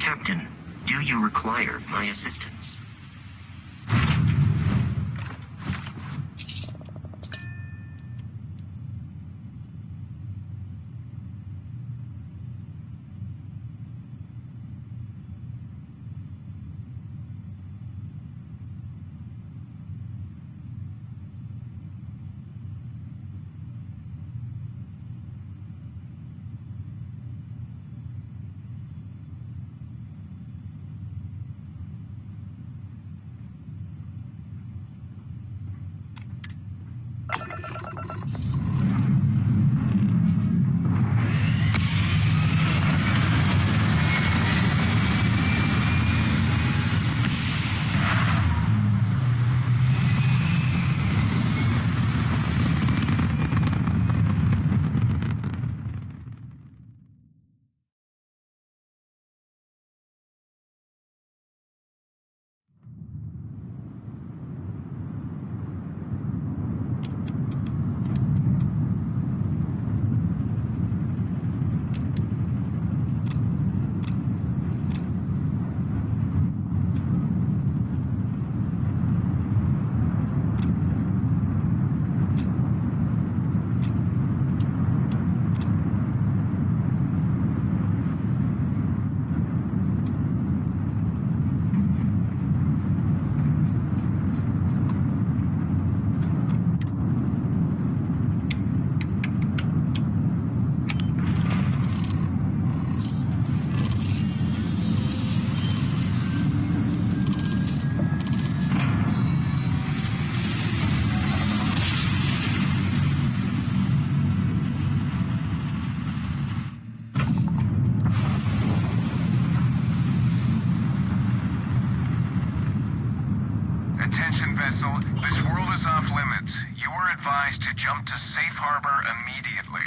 Captain, do you require my assistance? Attention vessel, this world is off limits. You are advised to jump to safe harbor immediately.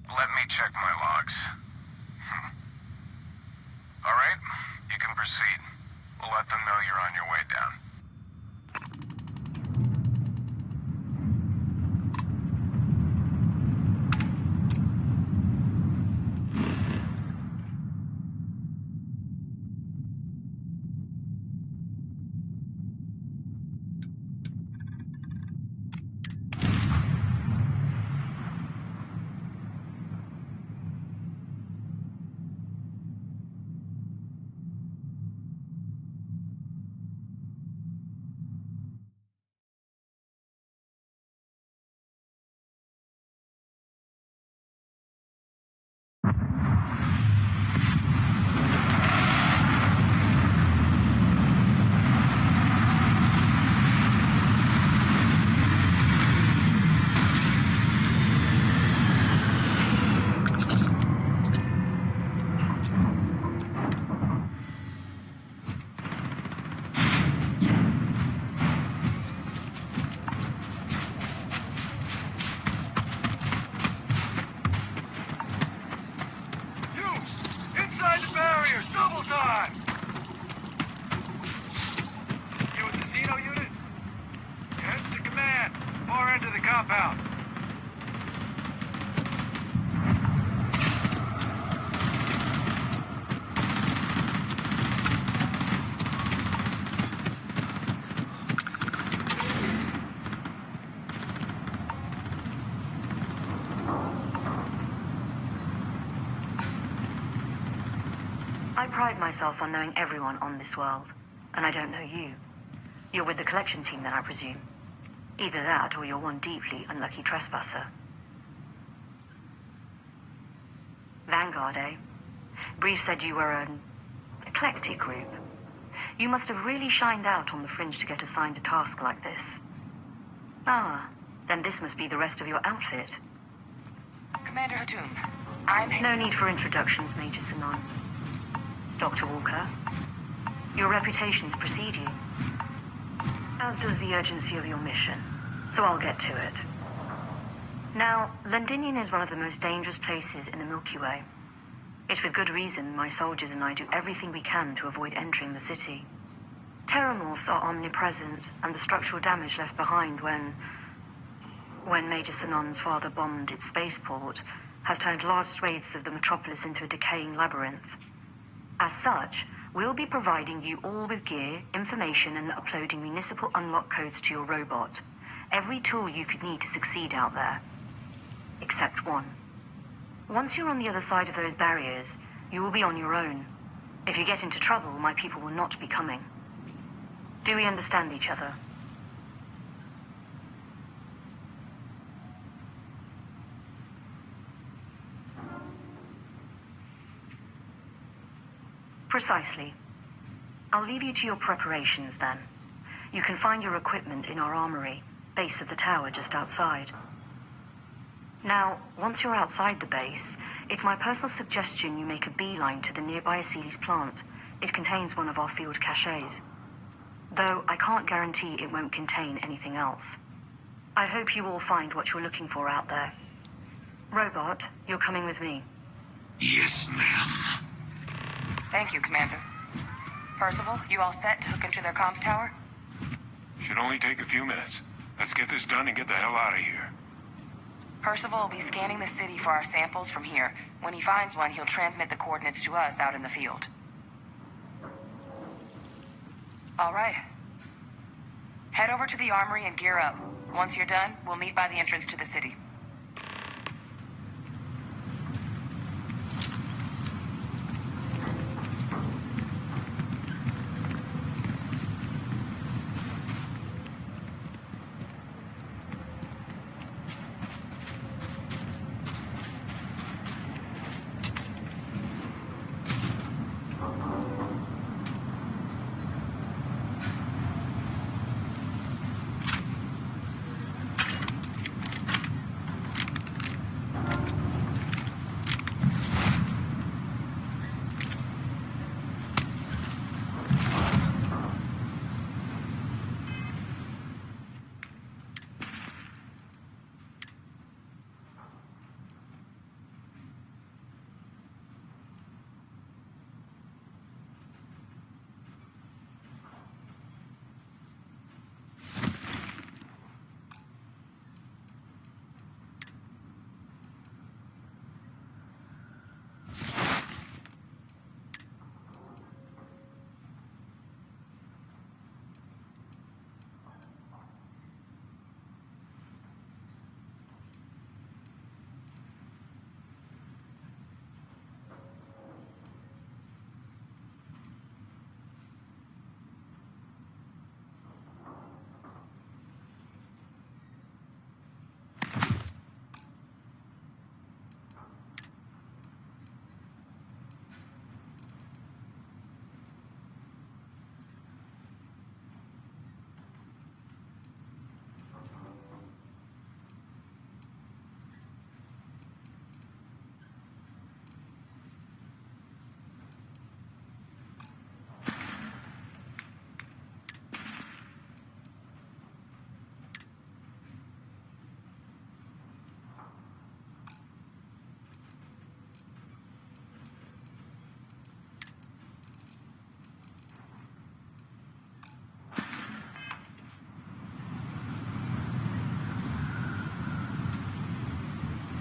Let me check my logs. All right, you can proceed. We'll let them know you're on your way down. You with the Xeno unit? Head to command. Far end of the compound. I pride myself on knowing everyone on this world, and I don't know you. You're with the collection team then, I presume. Either that, or you're one deeply unlucky trespasser. Vanguard, eh? Brief said you were an eclectic group. You must have really shined out on the fringe to get assigned a task like this. Ah, then this must be the rest of your outfit. Commander Hatum, I'm... No need for introductions, Major Sinon. Dr. Walker, your reputations precede you, as does the urgency of your mission, so I'll get to it. Now, Londinian is one of the most dangerous places in the Milky Way. It's with good reason my soldiers and I do everything we can to avoid entering the city. Terramorphs are omnipresent, and the structural damage left behind when Major Sanon's father bombed its spaceport has turned large swathes of the metropolis into a decaying labyrinth. As such, we'll be providing you all with gear, information, and uploading municipal unlock codes to your robot. Every tool you could need to succeed out there. Except one. Once you're on the other side of those barriers, you will be on your own. If you get into trouble, my people will not be coming. Do we understand each other? Precisely. I'll leave you to your preparations then. You can find your equipment in our armory, base of the tower just outside. Now, once you're outside the base, it's my personal suggestion you make a beeline to the nearby Aceles plant. It contains one of our field caches. Though I can't guarantee it won't contain anything else. I hope you all find what you're looking for out there. Robot, you're coming with me. Yes, ma'am. Thank you, Commander. Percival, you all set to hook into their comms tower? Should only take a few minutes. Let's get this done and get the hell out of here. Percival will be scanning the city for our samples from here. When he finds one, he'll transmit the coordinates to us out in the field. All right. Head over to the armory and gear up. Once you're done, we'll meet by the entrance to the city.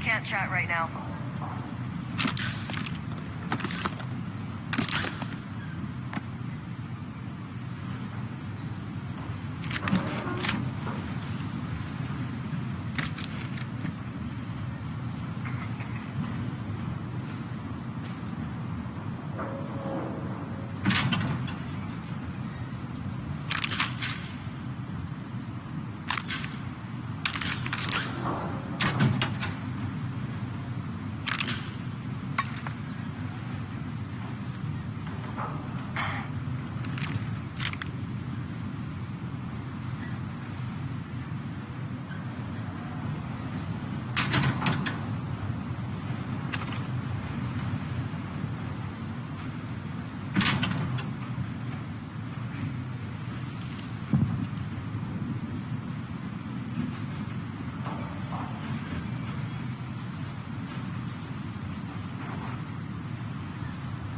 Can't chat right now.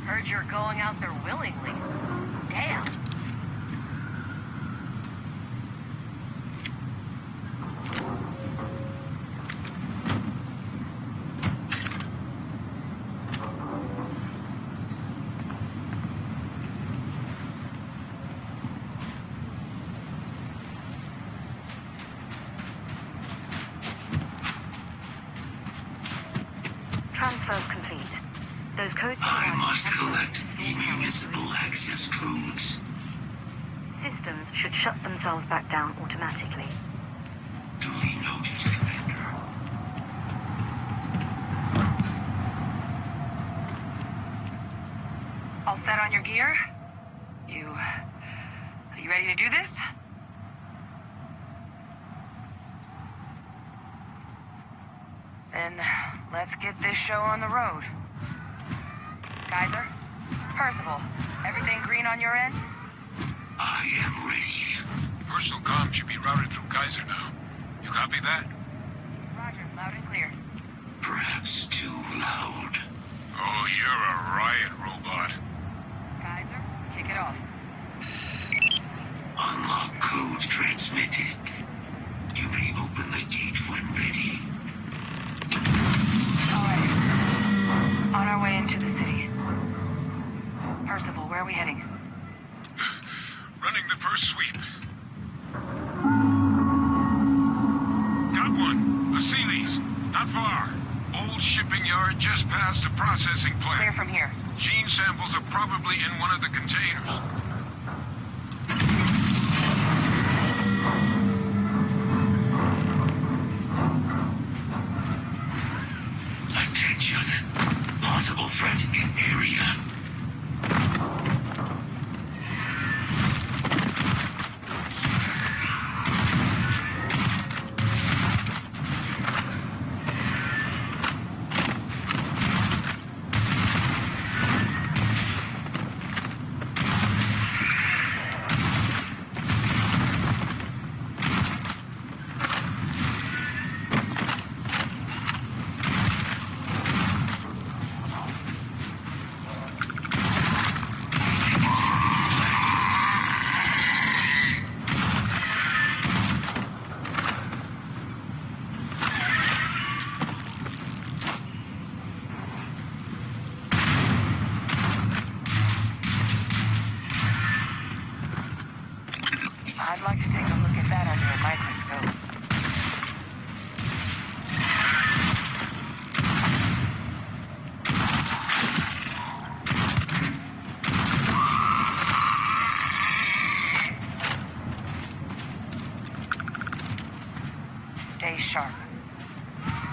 Heard you're going out there willingly. Damn. codes I must provided collect the municipal access codes. systems should shut themselves back down automatically. Duly noted, Commander. All set on your gear? Are you ready to do this? Then let's get this show on the road. Kaiser? Percival, everything green on your ends? I am ready. Personal comm should be routed through Kaiser now. You copy that? Roger, loud and clear. Perhaps too loud. Oh, you're a riot robot. Kaiser, kick it off. Unlock code transmitted. You may open the gate when ready. All right. On our way into the city. Percival, where are we heading? Running the first sweep. Got one. A Sealy's. Not far. Old shipping yard just past the processing Clear plant. from here. Gene samples are probably in one of the containers. Attention. Possible threat in area. I'd like to take a look at that under a microscope. Stay sharp.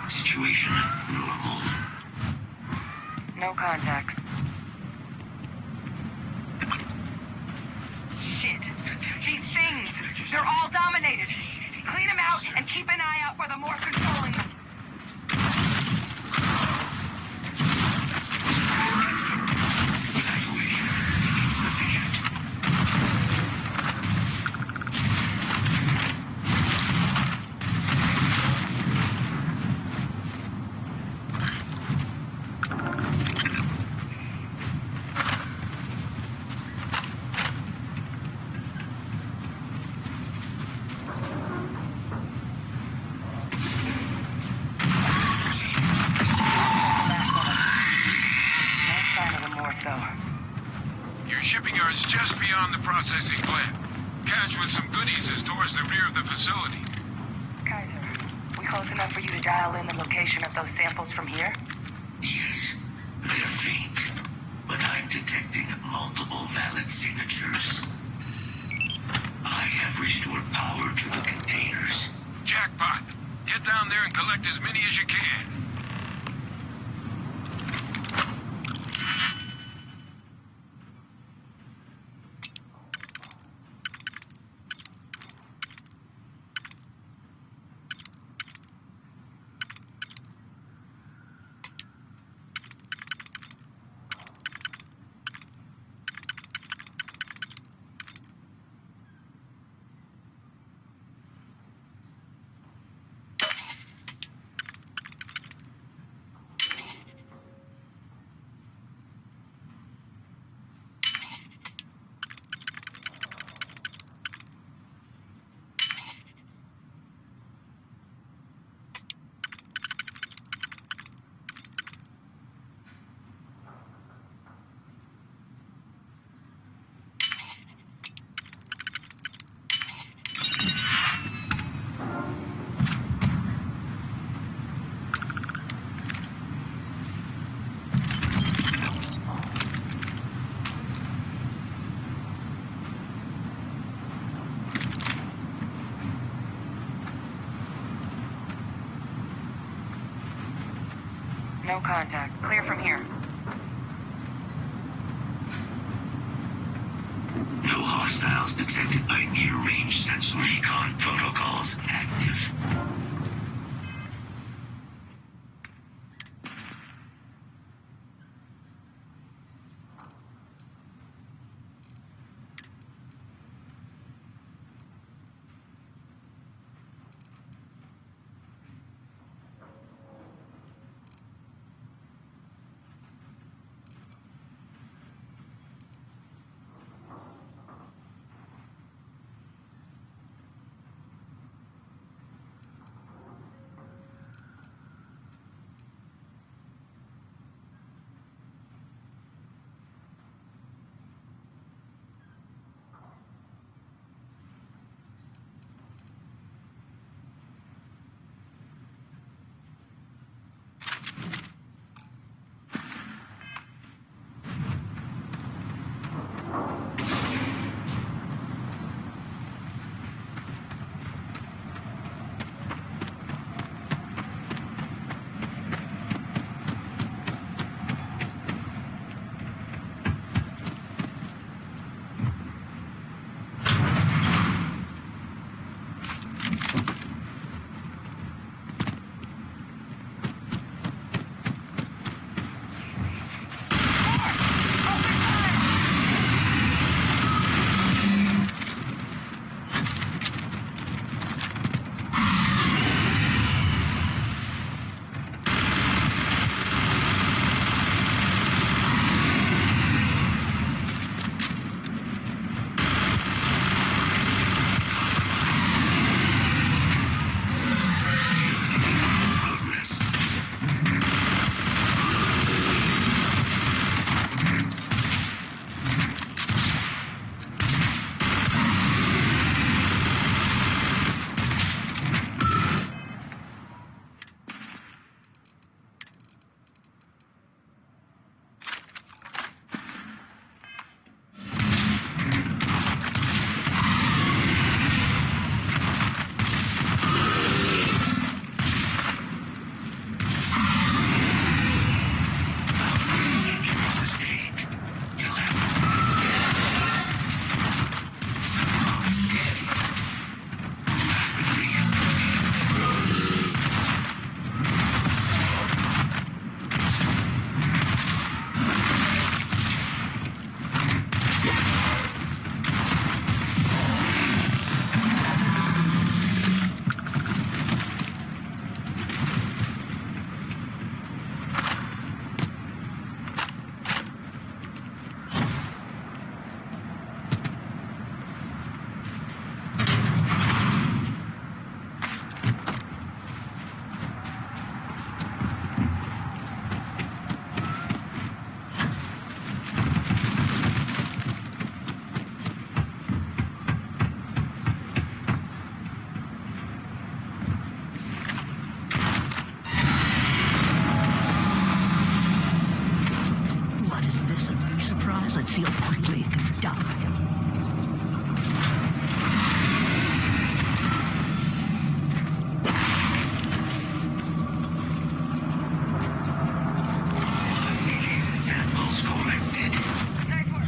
Situation normal. No contacts. Shit. These things, they're all dominated. Clean them out and keep an eye out for the more controlling them. Evaluation insufficient. No sign of the morph, though. Your shipping yard's just beyond the processing plant. Cache with some goodies is towards the rear of the facility. Kaiser, we close enough for you to dial in the location of those samples from here? Yes, they're faint, but I'm detecting multiple valid signatures. I have restored power to the containers. Jackpot. Get down there and collect as many as you can. No contact. Clear from here. No hostiles detected by near-range sensor. Recon protocols active. Let's see how quickly it can die. Samples collected. Nice work.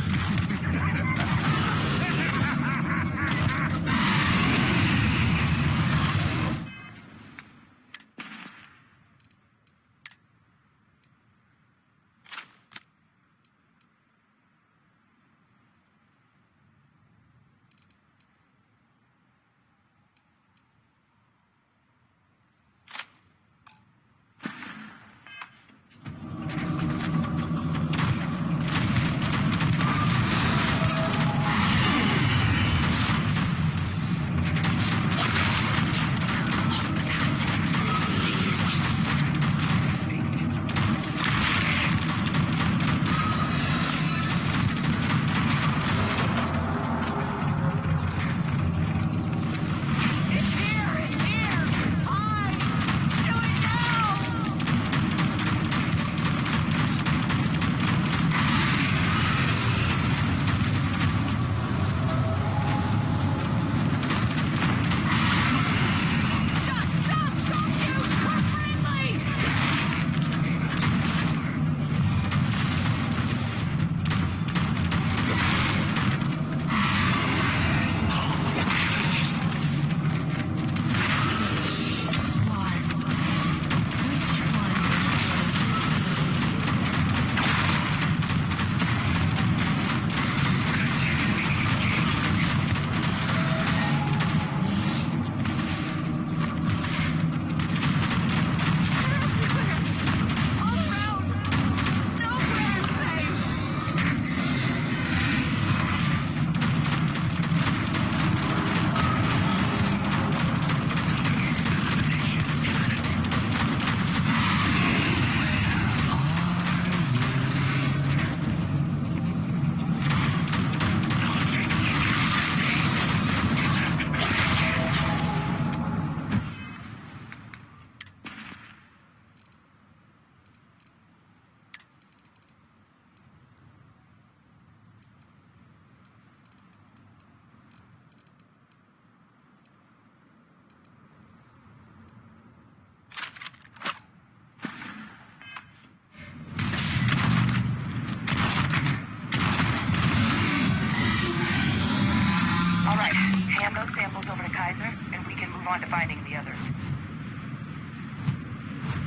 Right. Hand those samples over to Kaiser, and we can move on to finding the others.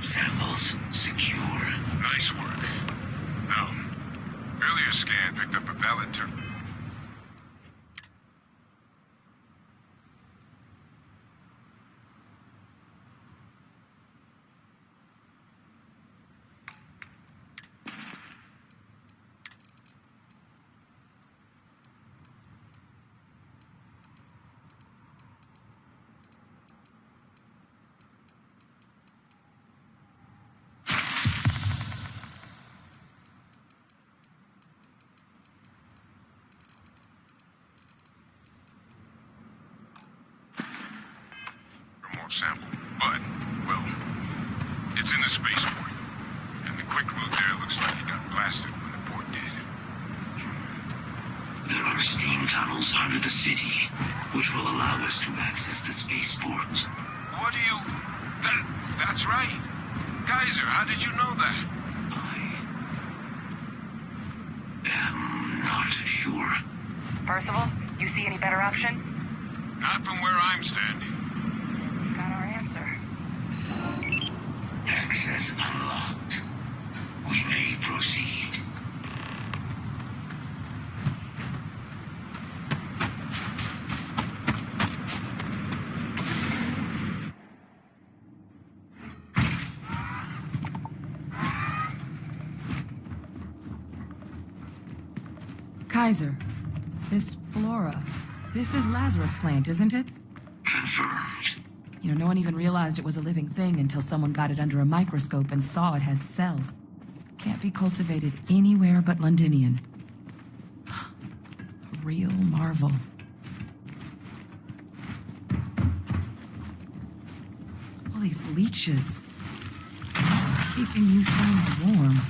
Samples secure. Nice work. Now, earlier scan picked up a valid sample, but, well, it's in the spaceport. And the quick route there looks like it got blasted when the port did. There are steam tunnels under the city, which will allow us to access the spaceport. What do you... That's right. Kaiser, how did you know that? I am not sure. Percival, you see any better option? Not from where I'm standing. Got our answer. Access unlocked. We may proceed. Kaiser, this Flora, this is Lazarus plant, isn't it? Confirmed. You know, no one even realized it was a living thing until someone got it under a microscope and saw it had cells. Can't be cultivated anywhere but Londinian. A real marvel. All these leeches. What's keeping you things warm?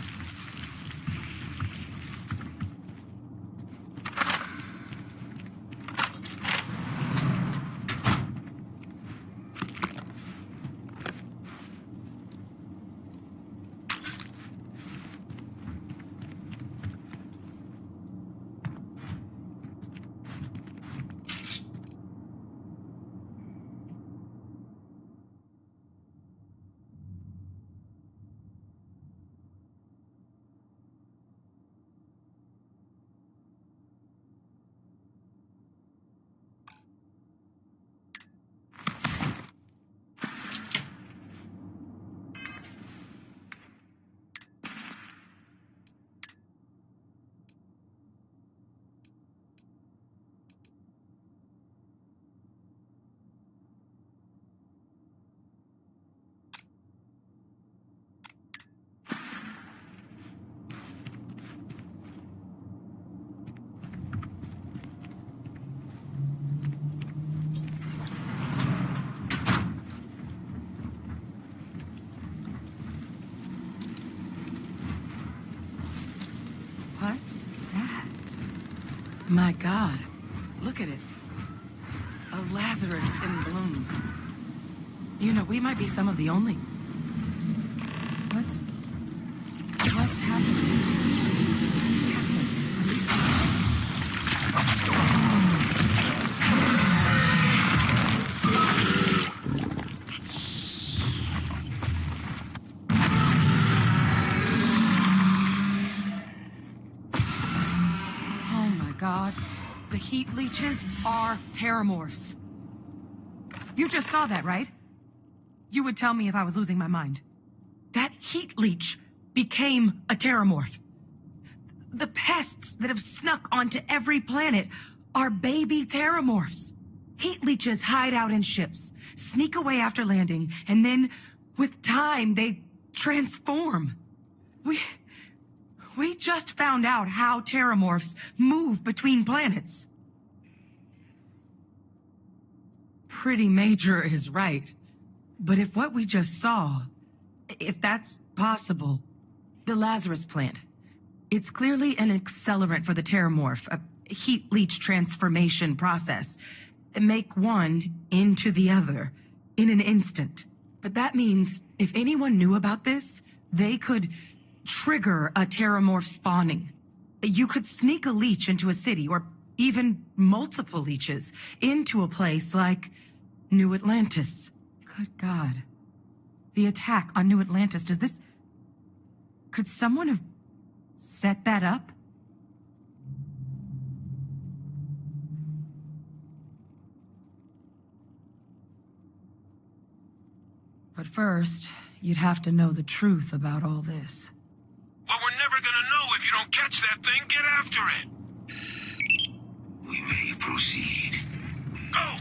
What's that? My God, look at it. A Lazarus in bloom. You know, we might be some of the only... What's happening? Captain, are you serious? God, the heat leeches are terramorphs. You just saw that, right? You would tell me if I was losing my mind. That heat leech became a terramorph. The pests that have snuck onto every planet are baby terramorphs. Heat leeches hide out in ships, sneak away after landing, and then, with time, they transform. We just found out how terramorphs move between planets. Pretty Major is right. But if what we just saw, if that's possible, the Lazarus plant, it's clearly an accelerant for the terramorph, a heat leech transformation process. Make one into the other in an instant. But that means if anyone knew about this, they could trigger a terramorph spawning. You could sneak a leech into a city or even multiple leeches, into a place like New Atlantis. Good God. The attack on New Atlantis, does this... Could someone have set that up? But first, you'd have to know the truth about all this. Well, we're never gonna know if you don't catch that thing. Get after it. We may proceed. Go!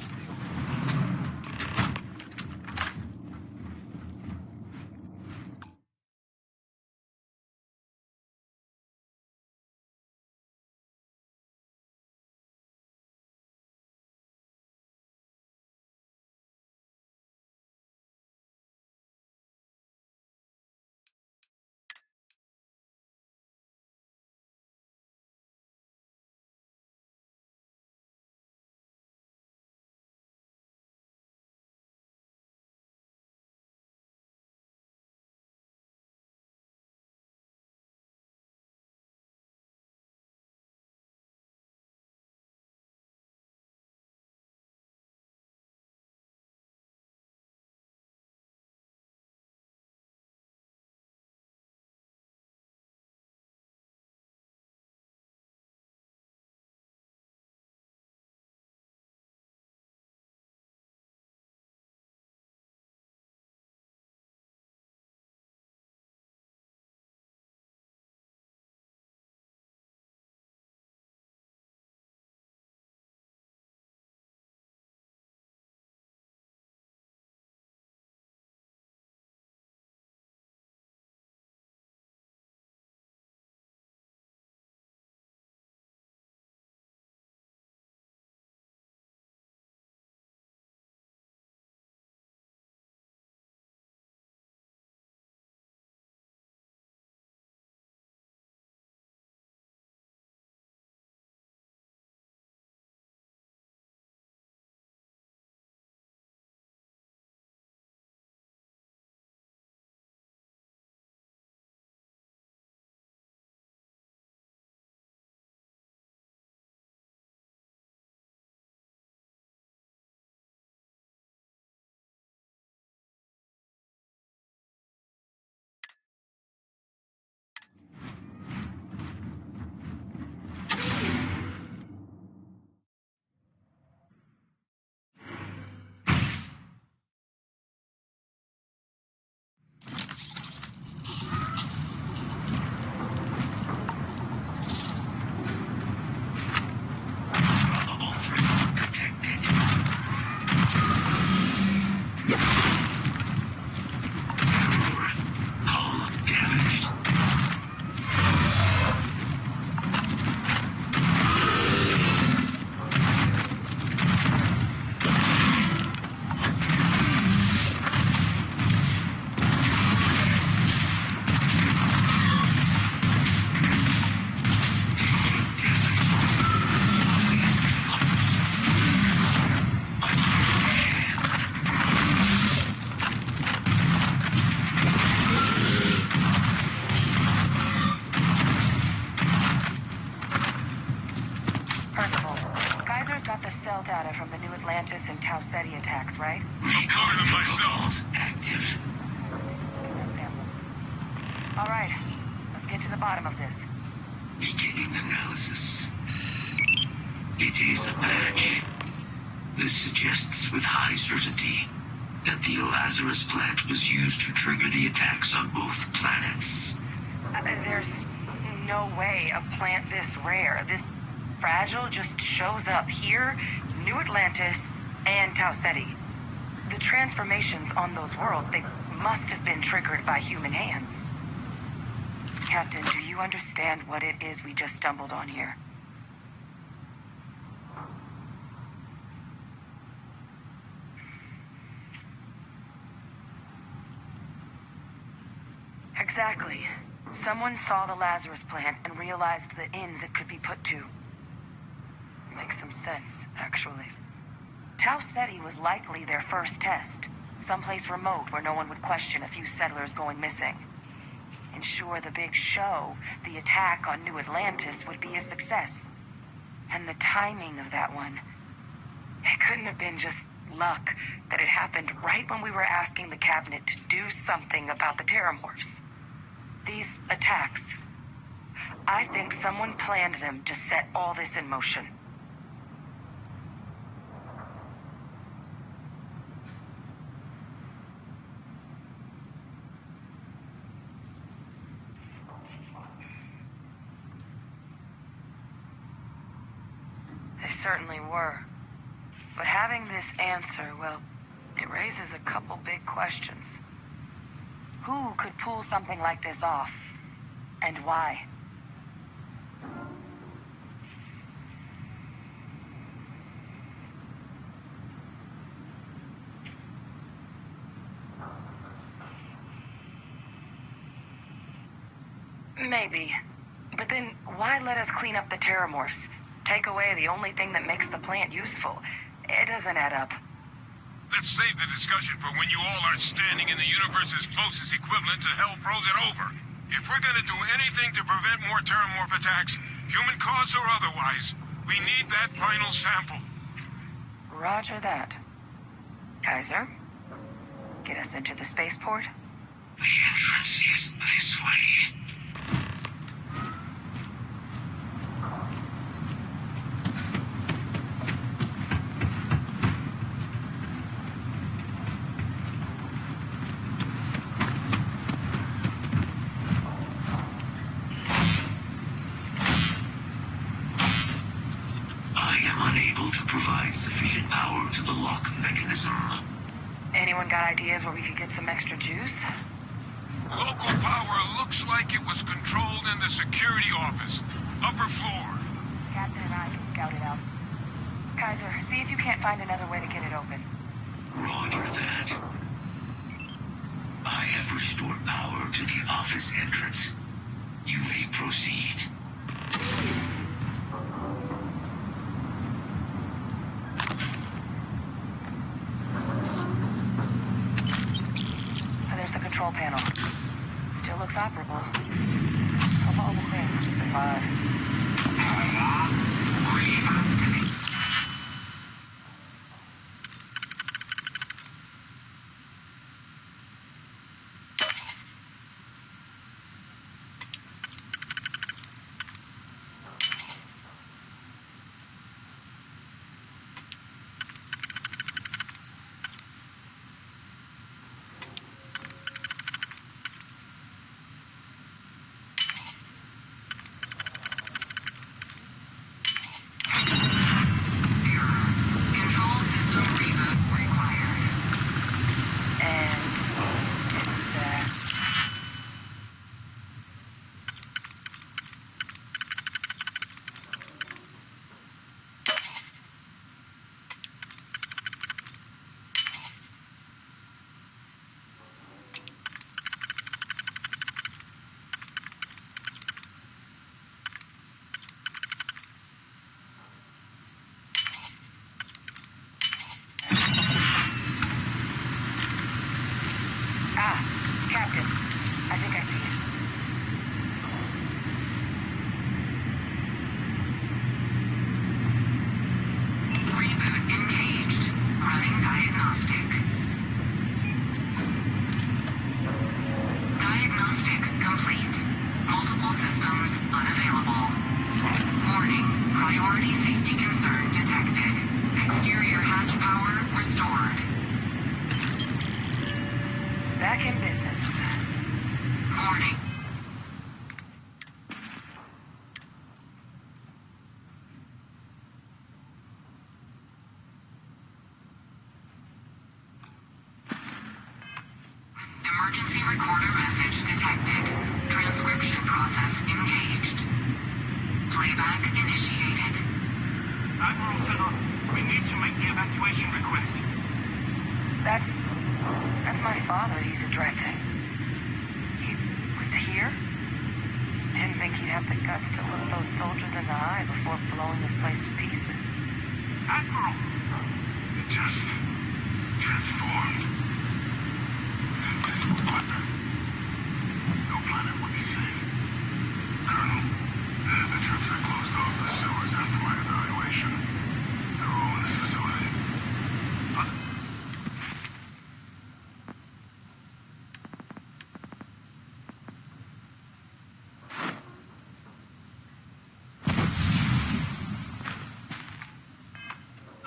Probable threat detected. Error. Hull damaged. Percival, Geyser's got the cell data from the New Atlantis and Tau Ceti attacks, right? Recon Recon myself. protocols active. That's sampled. All right, let's get to the bottom of this. Beginning analysis. It is a match. This suggests with high certainty that the Lazarus plant was used to trigger the attacks on both planets. There's no way a plant this rare, this fragile, just shows up here, New Atlantis, and Tau Ceti. The transformations on those worlds, they must have been triggered by human hands. Captain, do you understand what it is we just stumbled on here? Exactly. Someone saw the Lazarus plant and realized the ends it could be put to. Makes some sense, actually. Tau Ceti was likely their first test. Someplace remote where no one would question a few settlers going missing. Ensure the big show, the attack on New Atlantis, would be a success. And the timing of that one. It couldn't have been just luck that it happened right when we were asking the cabinet to do something about the Terramorphs. These attacks. I think someone planned them to set all this in motion. They certainly were. But having this answer, well, it raises a couple big questions. Who could pull something like this off? And why? Maybe. But then, why let us clean up the Terramorphs? Take away the only thing that makes the plant useful. It doesn't add up. Let's save the discussion for when you all are standing in the universe's closest equivalent to hell frozen over. If we're gonna do anything to prevent more Terramorph attacks, human cause or otherwise, we need that final sample. Roger that. Kaiser, get us into the spaceport? The entrance is this way. To provide sufficient power to the lock mechanism. Anyone got ideas where we could get some extra juice? Local power looks like it was controlled in the security office. Upper floor. Captain and I can scout it out. Kaiser, see if you can't find another way to get it open. Roger that. I have restored power to the office entrance. You may proceed. Control panel. Still looks operable. Of all the things to survive. Captain, I think I see it. Reboot engaged. Running diagnostic. Diagnostic complete. Multiple systems unavailable. Warning. Priority safety concern detected. Exterior hatch power restored. Back in business. Warning. Emergency recorder message detected. Transcription process engaged. Playback initiated. Admiral Sinon, we need to make the evacuation request. That's my father he's addressing. He was here? Didn't think he'd have the guts to look those soldiers in the eye before blowing this place to pieces. Admiral! It just transformed. Invisible partner. No planet would be safe. Colonel, the troops that closed off the sewers after my died. position. They're all in this facility.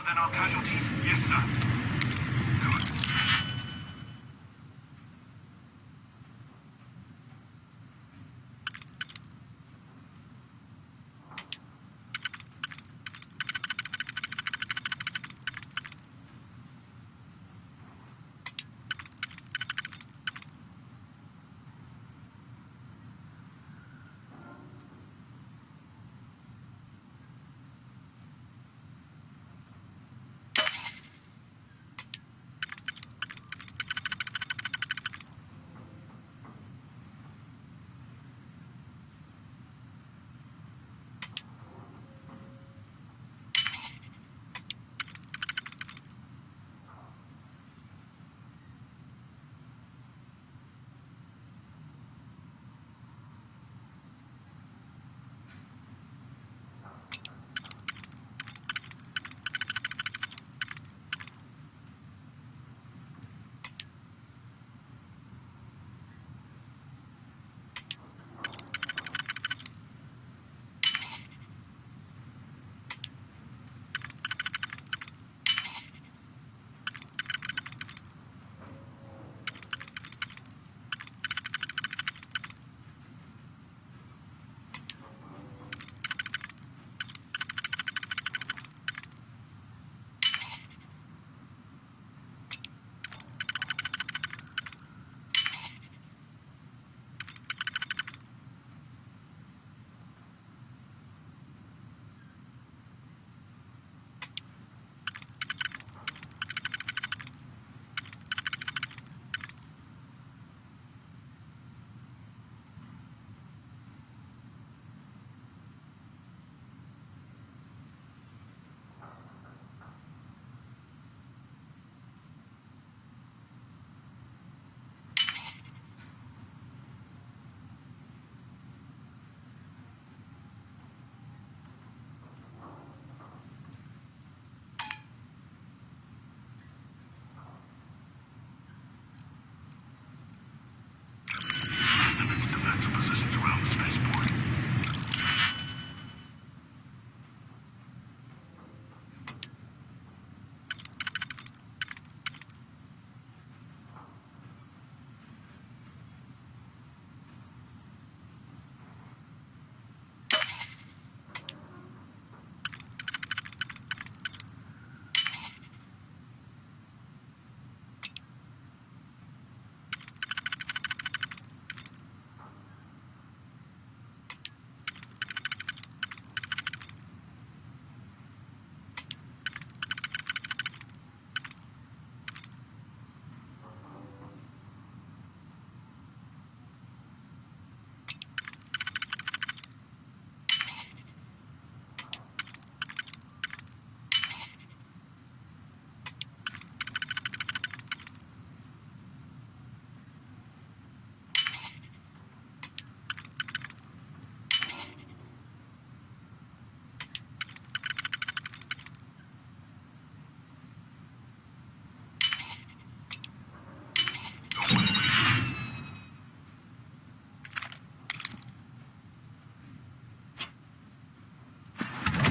Then our casualties? Yes, sir.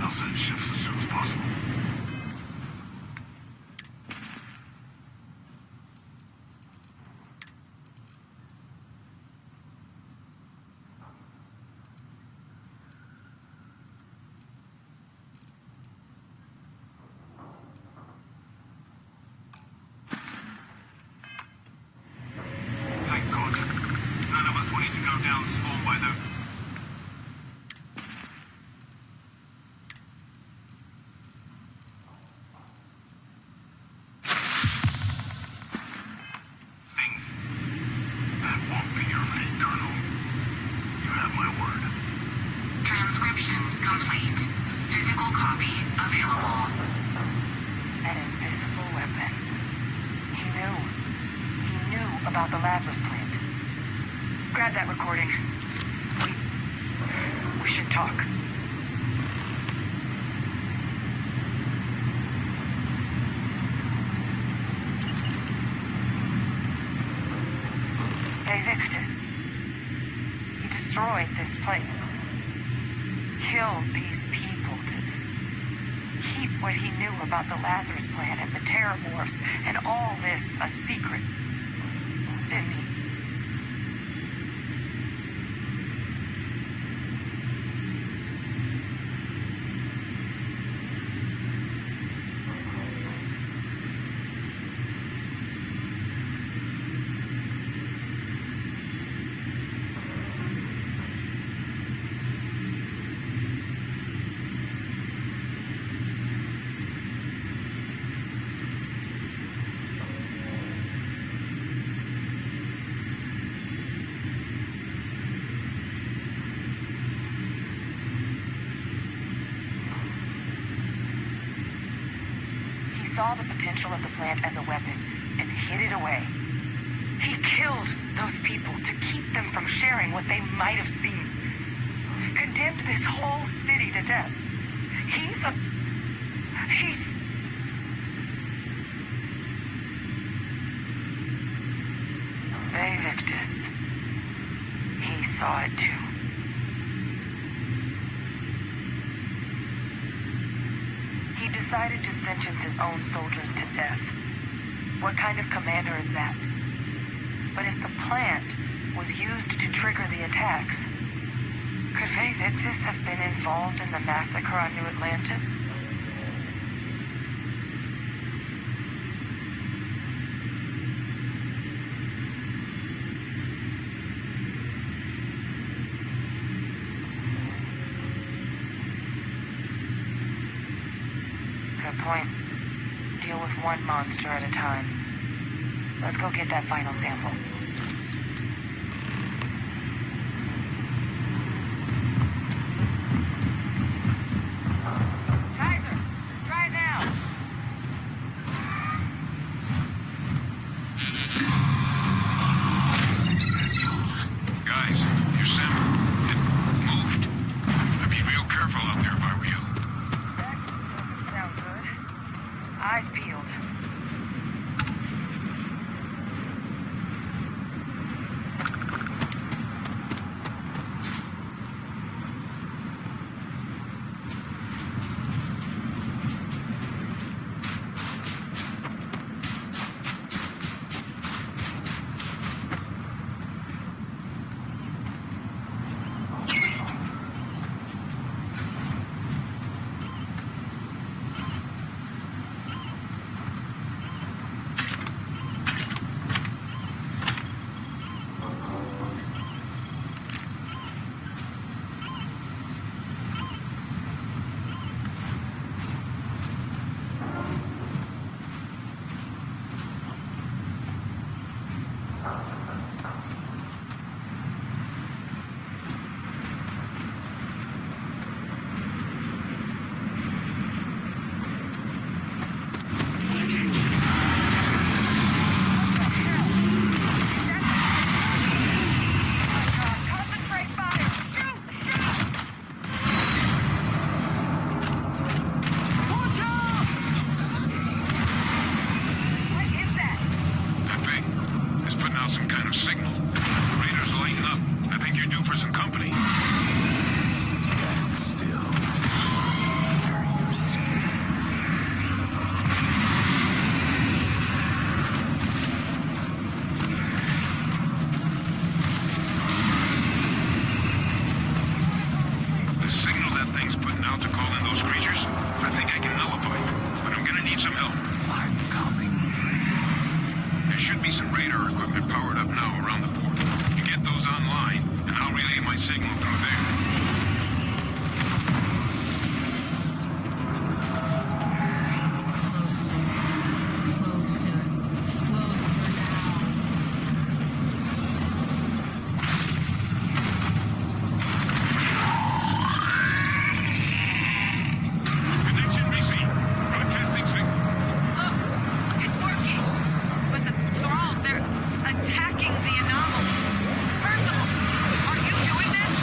Send ships as soon as possible. Thank God. None of us wanted to go down swarmed by the... That won't be your fate, Colonel. You have my word. Transcription complete. Physical copy available. An invisible weapon. He knew. He knew about the Lazarus plant. Grab that recording. We should talk. Victus. He destroyed this place. Killed these people to keep what he knew about the Lazarus Plant and the Terramorphs and all this a secret. Didn't he? Saw the potential of the plant as a weapon and hid it away. He killed those people to keep them from sharing what they might have seen. Condemned this whole city to death. He's Victus. He saw it too. He decided to sentence his own soldiers to death. What kind of commander is that? But if the plant was used to trigger the attacks, could Victus have been involved in the massacre on New Atlantis? Good point. Deal with one monster at a time. Let's go get that final sample. Kaiser, try now. Guys, your sample, it moved. I'd be real careful out there if I were you. That doesn't sound good. Eyes peeled. Some kind of signal. The radar's lighting up. I think you're due for some company. Stand still. Bury your skin. The signal that thing's putting out to call in those creatures, I think I can nullify it. But I'm gonna need some help. I'm coming for you. There should be some radar equipment powered up now around the port. You get those online, and I'll relay my signal through there. Closer. Closer. Closer now. Connection received. Broadcasting signal. Look, it's working. But the thralls, they're attacking the anomaly. Percival, are you doing this?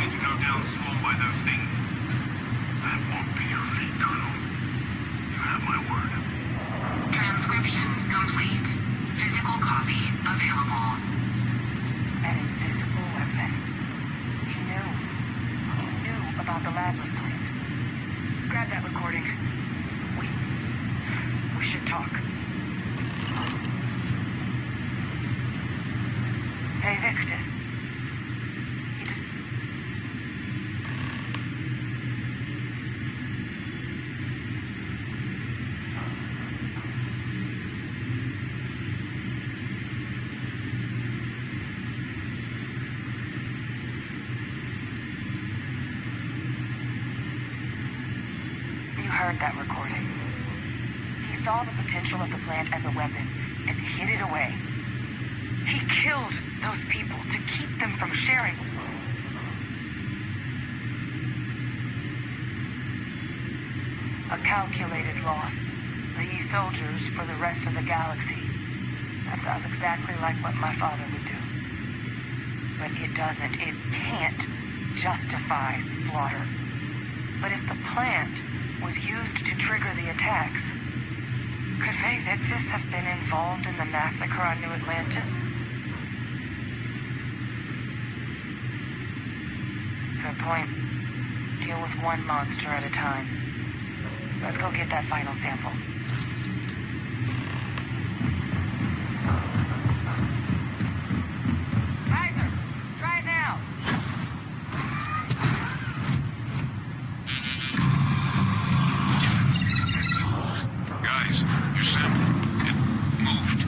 going to go down slow by those things. That won't be your fate, Colonel. You have my word. Transcription complete. Physical copy available. An invisible weapon. He knew. He knew about the Lazarus plant. Grab that recording. We should talk. Hey, Victus. You just... You heard that recording. He saw the potential of the plant as a weapon and hid it away. He killed those people to keep them from sharing. A calculated loss. These soldiers for the rest of the galaxy. That sounds exactly like what my father would do. But it doesn't, it can't justify slaughter. But if the plant was used to trigger the attacks, could Faye Victus have been involved in the massacre on New Atlantis? Good point. Deal with one monster at a time. Let's go get that final sample. Kaiser, try it now. Guys, your sample, it moved.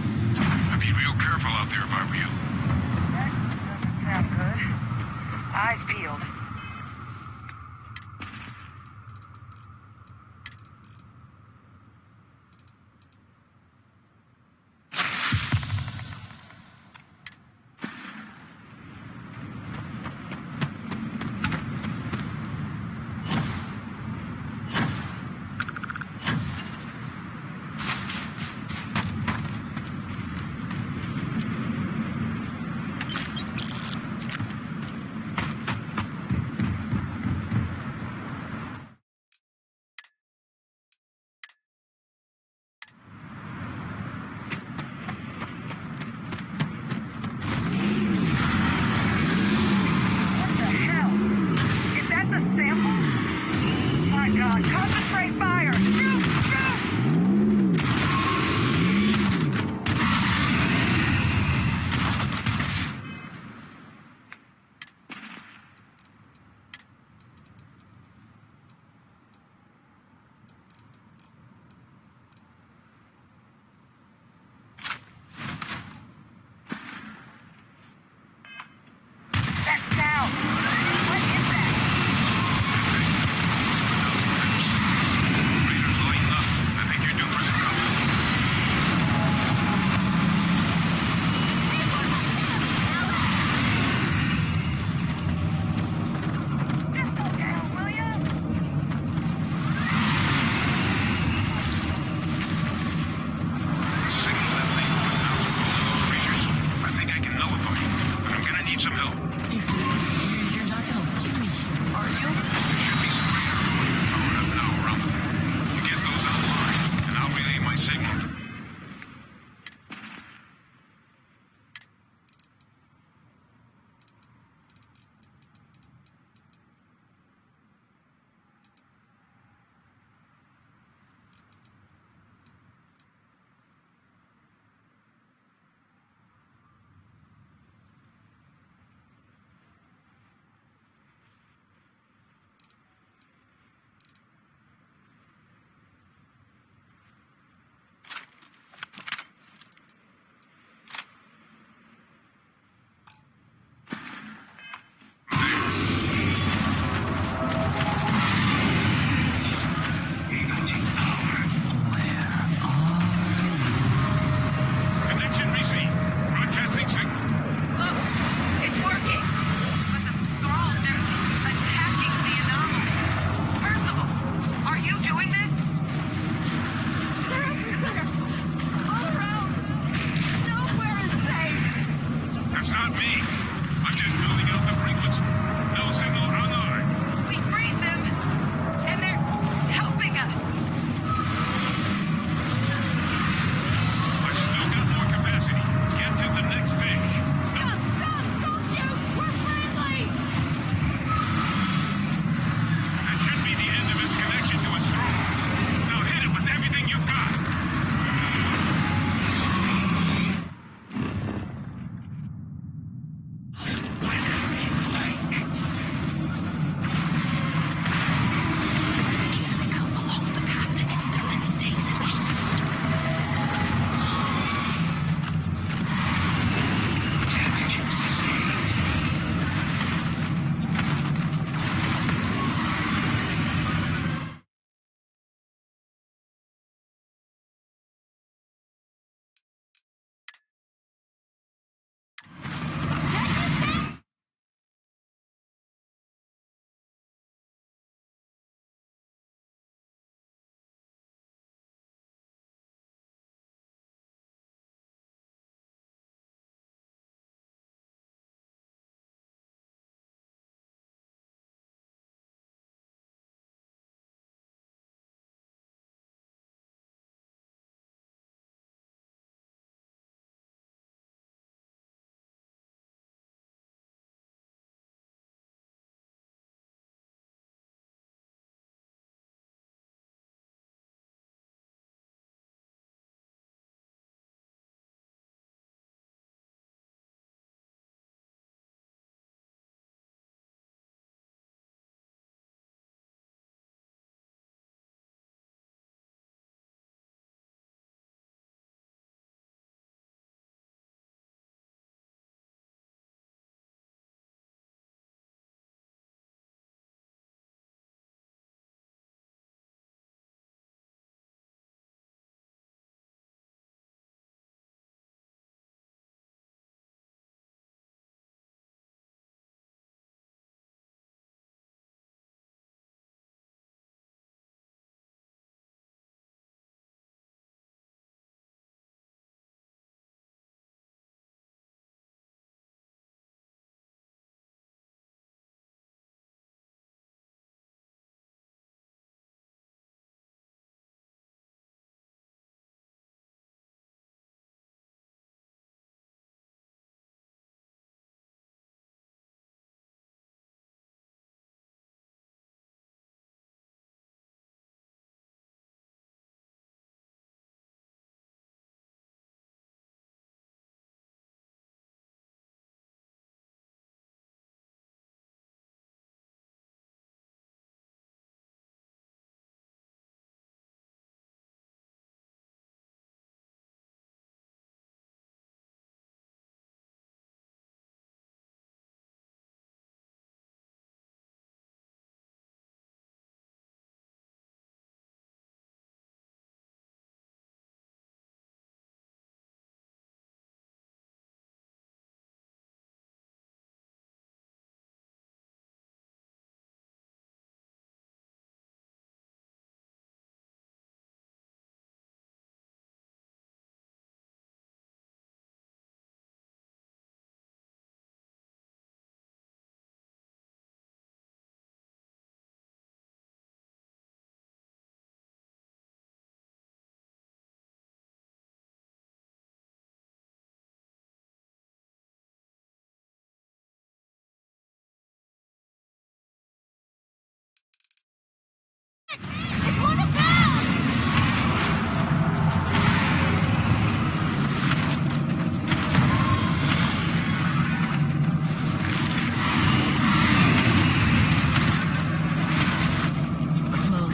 I'd be real careful out there if I were you. That doesn't sound good. Eyes peeled.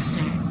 closer.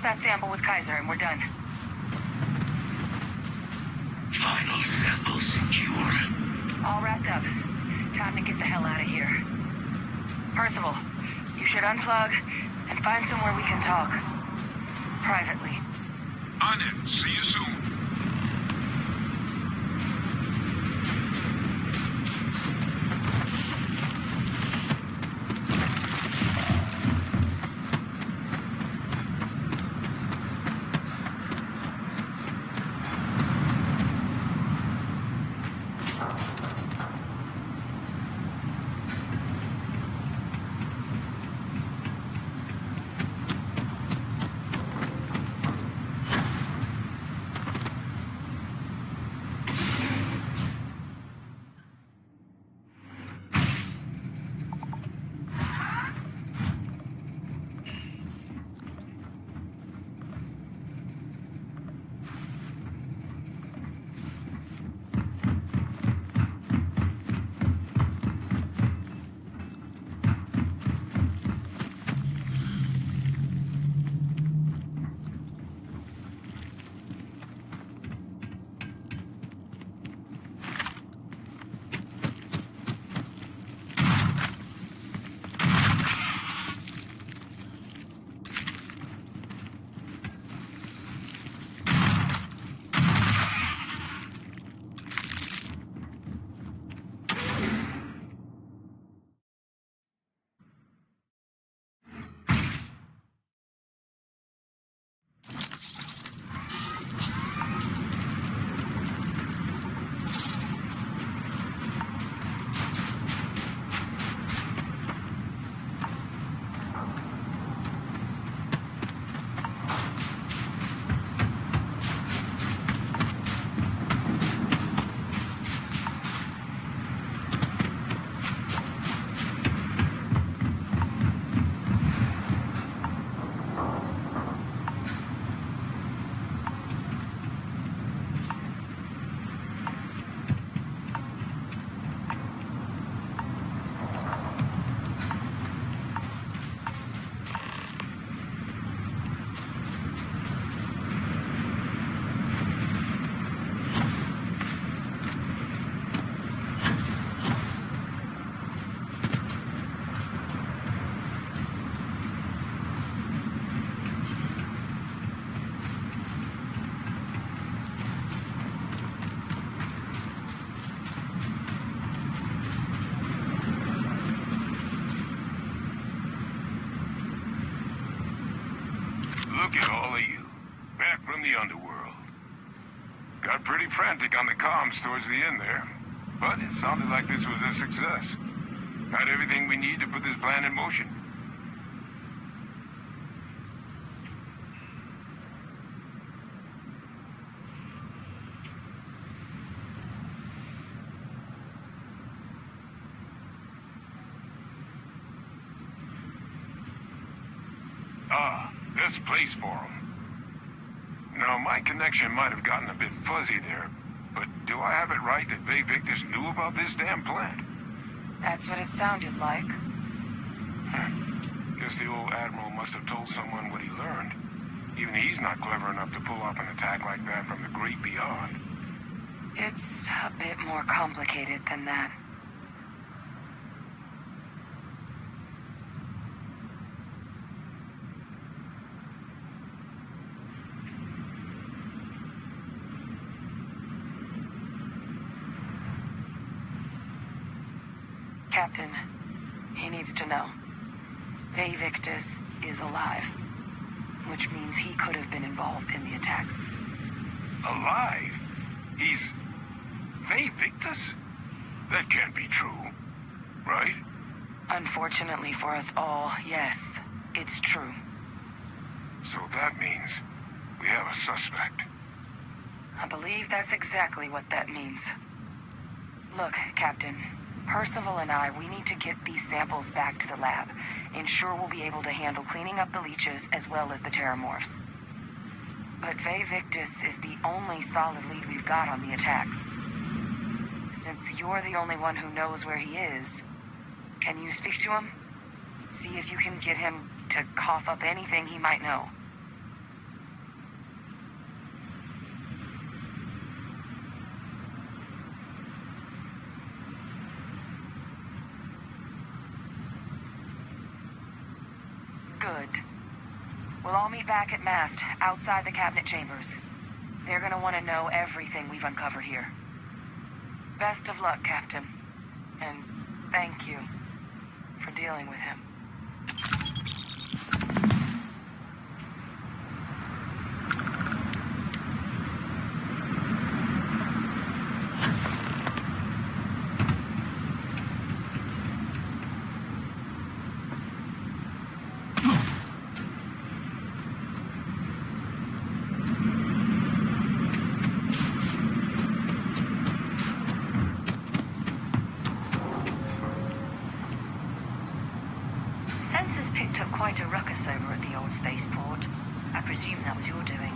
that sample with Kaiser and we're done. Final sample secure. All wrapped up. Time to get the hell out of here. Percival, you should unplug and find somewhere we can talk. Privately. On it. See you soon. look at all of you. Back from the underworld. Got pretty frantic on the comms towards the end there. But it sounded like this was a success. Got everything we need to put this plan in motion. This place for him. Now, my connection might have gotten a bit fuzzy there, but do I have it right that Bay Victus knew about this damn plant? That's what it sounded like. Guess the old Admiral must have told someone what he learned. Even he's not clever enough to pull off an attack like that from the great beyond. It's a bit more complicated than that. Captain, he needs to know. Bay Victus is alive, which means he could have been involved in the attacks. Alive? He's... Bay Victus? That can't be true, right? Unfortunately for us all, yes, it's true. So that means we have a suspect. I believe that's exactly what that means. Look, Captain, Percival and I, we need to get these samples back to the lab. Ensure we'll be able to handle cleaning up the leeches as well as the terramorphs. But Bay Victus is the only solid lead we've got on the attacks. Since you're the only one who knows where he is, can you speak to him? See if you can get him to cough up anything he might know. Good. We'll all meet back at mast, outside the cabinet chambers. They're gonna want to know everything we've uncovered here. Best of luck, Captain. And thank you for dealing with him. Sensors picked up quite a ruckus over at the old spaceport. I presume that was your doing.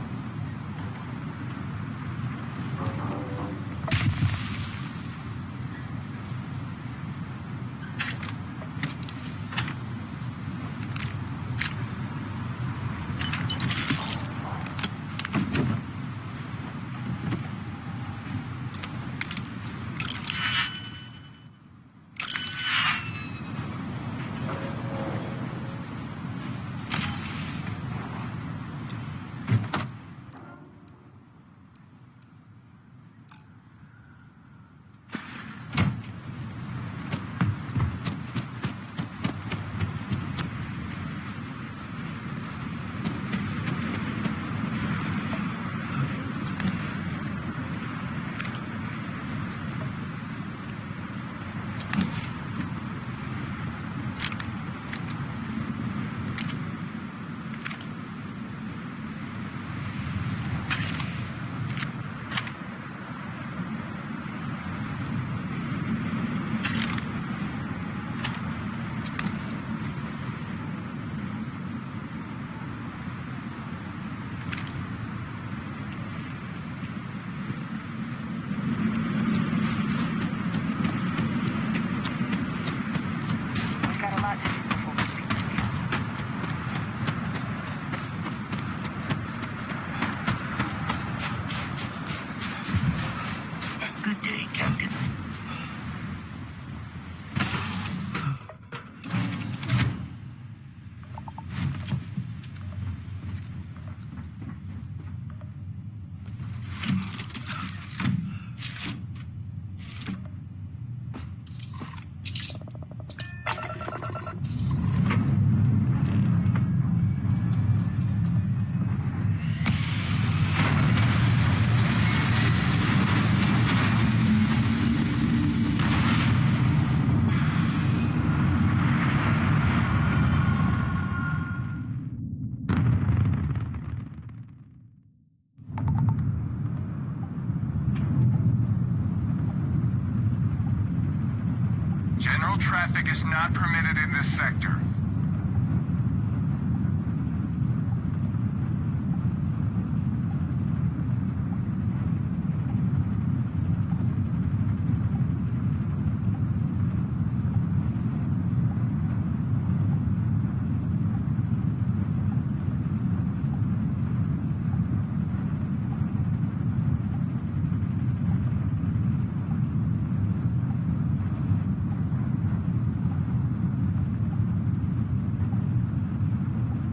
General traffic is not permitted in this sector.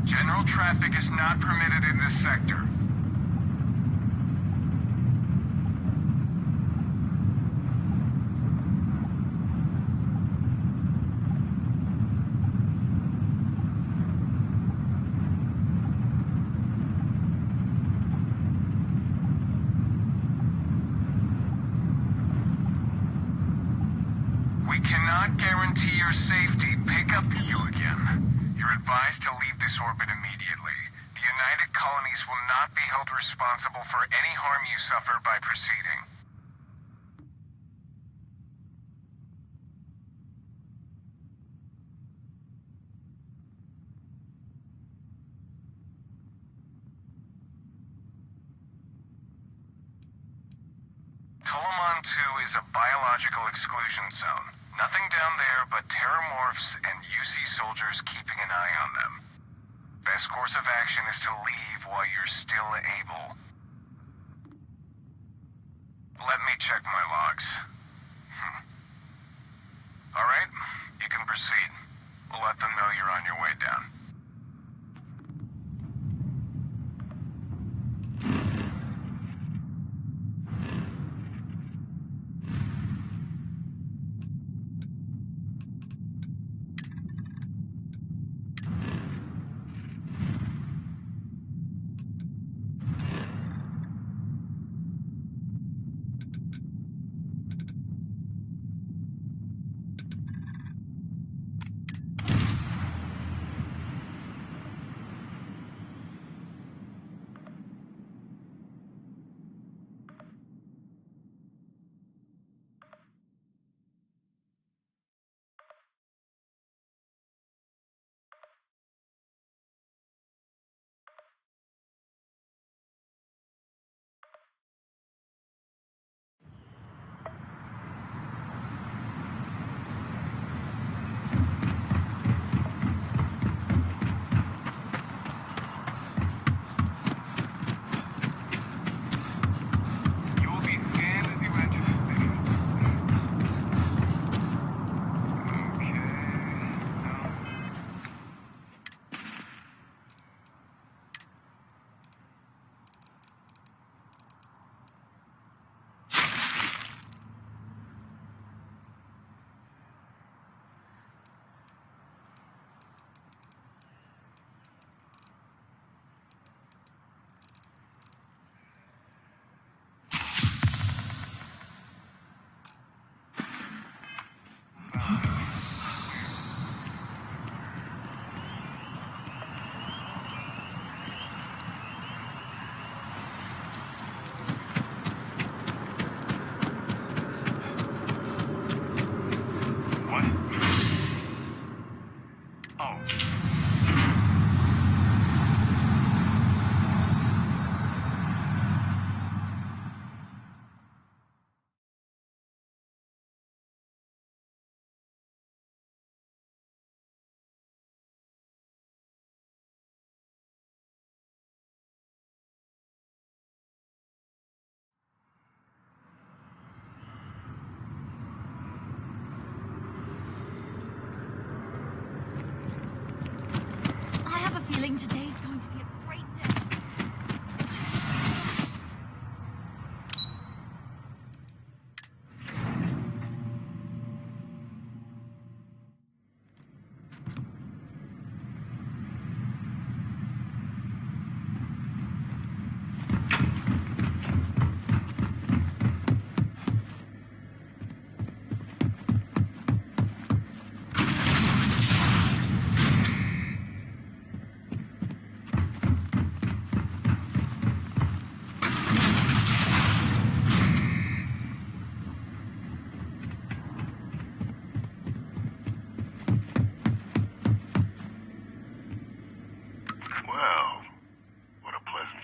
General traffic is not permitted in this sector. We cannot guarantee your safety. Pick up you again. You're advised to leave this orbit immediately. The United Colonies will not be held responsible for any harm you suffer by proceeding. Tolomon 2 is a biological exclusion zone. Nothing down there but terramorphs and UC soldiers keeping an eye on them. Best course of action is to leave while you're still able. Let me check my logs. Alright, you can proceed. We'll let them know you're on your way down.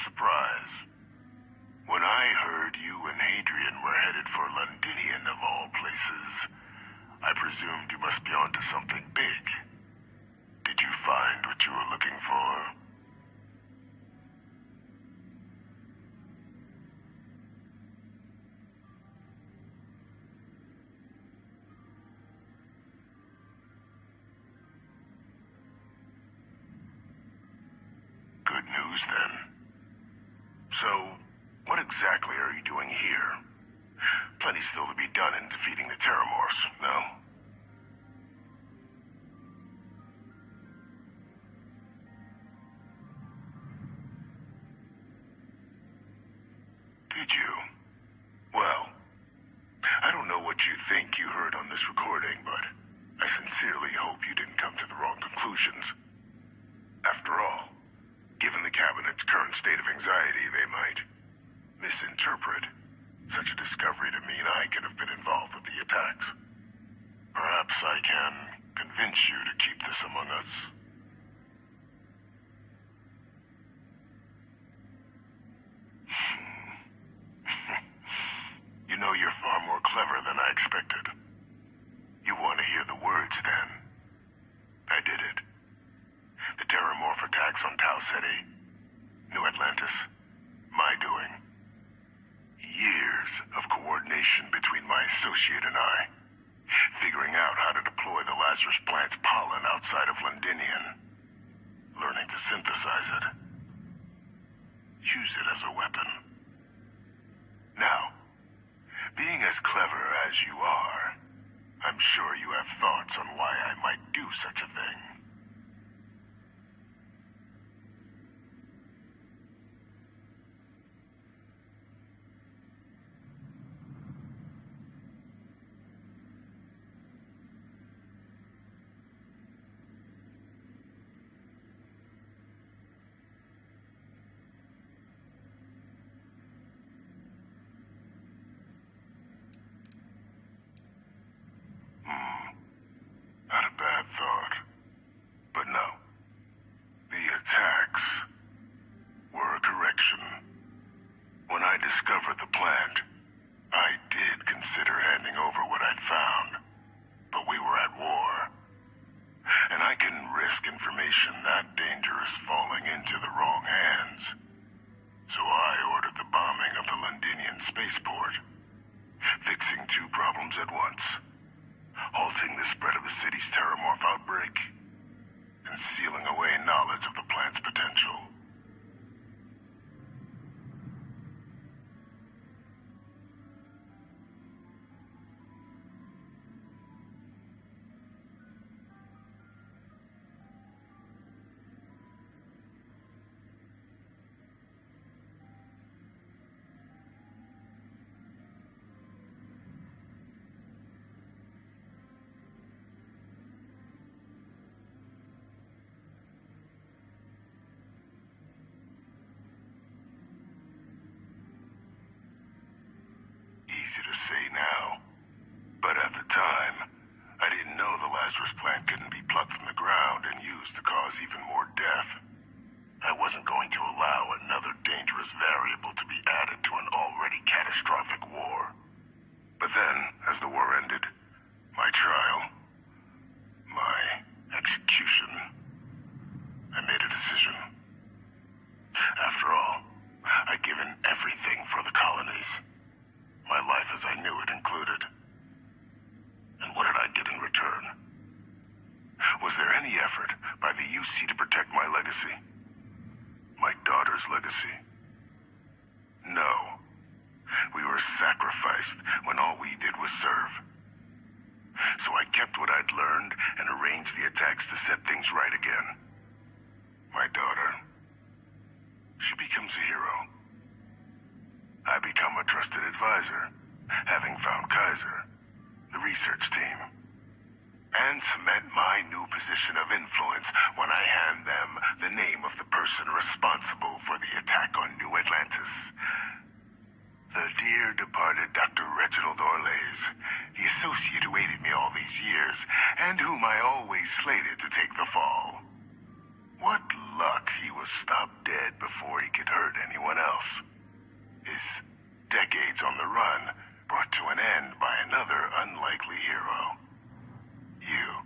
surprise. When I heard you and Hadrian were headed for Londinian of all places, I presumed you must be onto something big. Did you find what you were looking for? Good news, then. So, what exactly are you doing here? Plenty still to be done in defeating the Terramorphs, no? Did you? Well, I don't know what you think you heard on this recording, but I sincerely hope you didn't come to the wrong conclusions. After all, given the Cabinet's current state of anxiety, they might misinterpret such a discovery to mean I could have been involved with the attacks. Perhaps I can convince you to keep this among us. You know, you're far more clever than I expected. You want to hear the words, then? I did it. The Terramorph attacks on Tau Ceti, New Atlantis, my doing. Years of coordination between my associate and I, figuring out how to deploy the Lazarus plant's pollen outside of Londinian, learning to synthesize it, use it as a weapon. Now, being as clever as you are, I'm sure you have thoughts on why I might do such a thing. Not a bad thought. But no. The attacks were a correction. When I discovered the plant, I did consider handing over what I'd found. But we were at war. And I couldn't risk information that dangerous falling into the wrong hands. So I ordered the bombing of the Londinian spaceport, fixing two problems at once. Halting the spread of the city's Terramorph outbreak, and sealing away knowledge of the plant's potential. Easy to say now, but at the time, I didn't know the Lazarus plant couldn't be plucked from the ground and used to cause even more death. I wasn't going to allow another dangerous variable to be added to an already catastrophic war. But then, as the war ended, my trial, my execution, I made a decision. After all, I'd given everything for the colonies. My life as I knew it included. And what did I get in return? Was there any effort by the UC to protect my legacy? My daughter's legacy? No. We were sacrificed when all we did was serve. So I kept what I'd learned and arranged the attacks to set things right again. My daughter, she becomes a hero. I become a trusted advisor, having found Kaiser, the research team, and cement my new position of influence when I hand them the name of the person responsible for the attack on New Atlantis. The dear departed Dr. Reginald Orlays, the associate who aided me all these years, and whom I always slated to take the fall. What luck, he was stopped dead before he could hurt anyone else. His decades on the run brought to an end by another unlikely hero. You.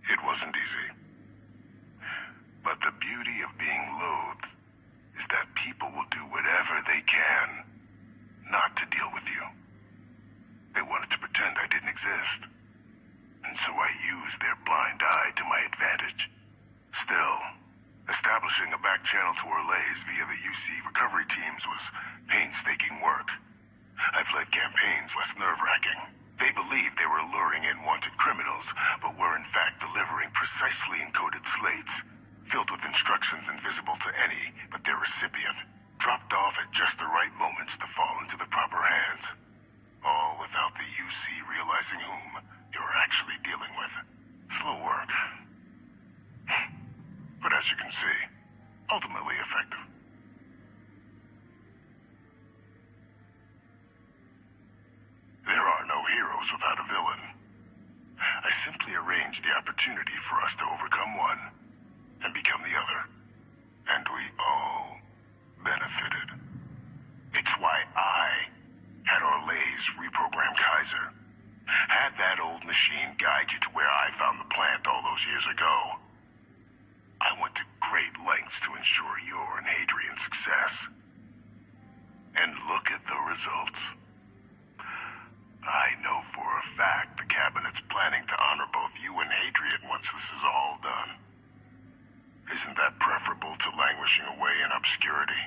It wasn't easy. But the beauty of being loathed is that people will do whatever they can not to deal with you. They wanted to pretend I didn't exist. And so I used their blind eye to my advantage. Still, establishing a back channel to Orlays via the UC recovery teams was painstaking work. I've led campaigns less nerve-wracking. They believed they were luring in wanted criminals, but were in fact delivering precisely encoded slates, filled with instructions invisible to any but their recipient, dropped off at just the right moments to fall into the proper hands. All without the UC realizing whom they were actually dealing with. Slow work. But as you can see, ultimately effective. There are no heroes without a villain. I simply arranged the opportunity for us to overcome one and become the other. And we all benefited. It's why I had Orlays reprogram Kaiser. Had that old machine guide you to where I found the plant all those years ago. I went to great lengths to ensure your and Hadrian's success. And look at the results. I know for a fact the Cabinet's planning to honor both you and Hadrian once this is all done. Isn't that preferable to languishing away in obscurity?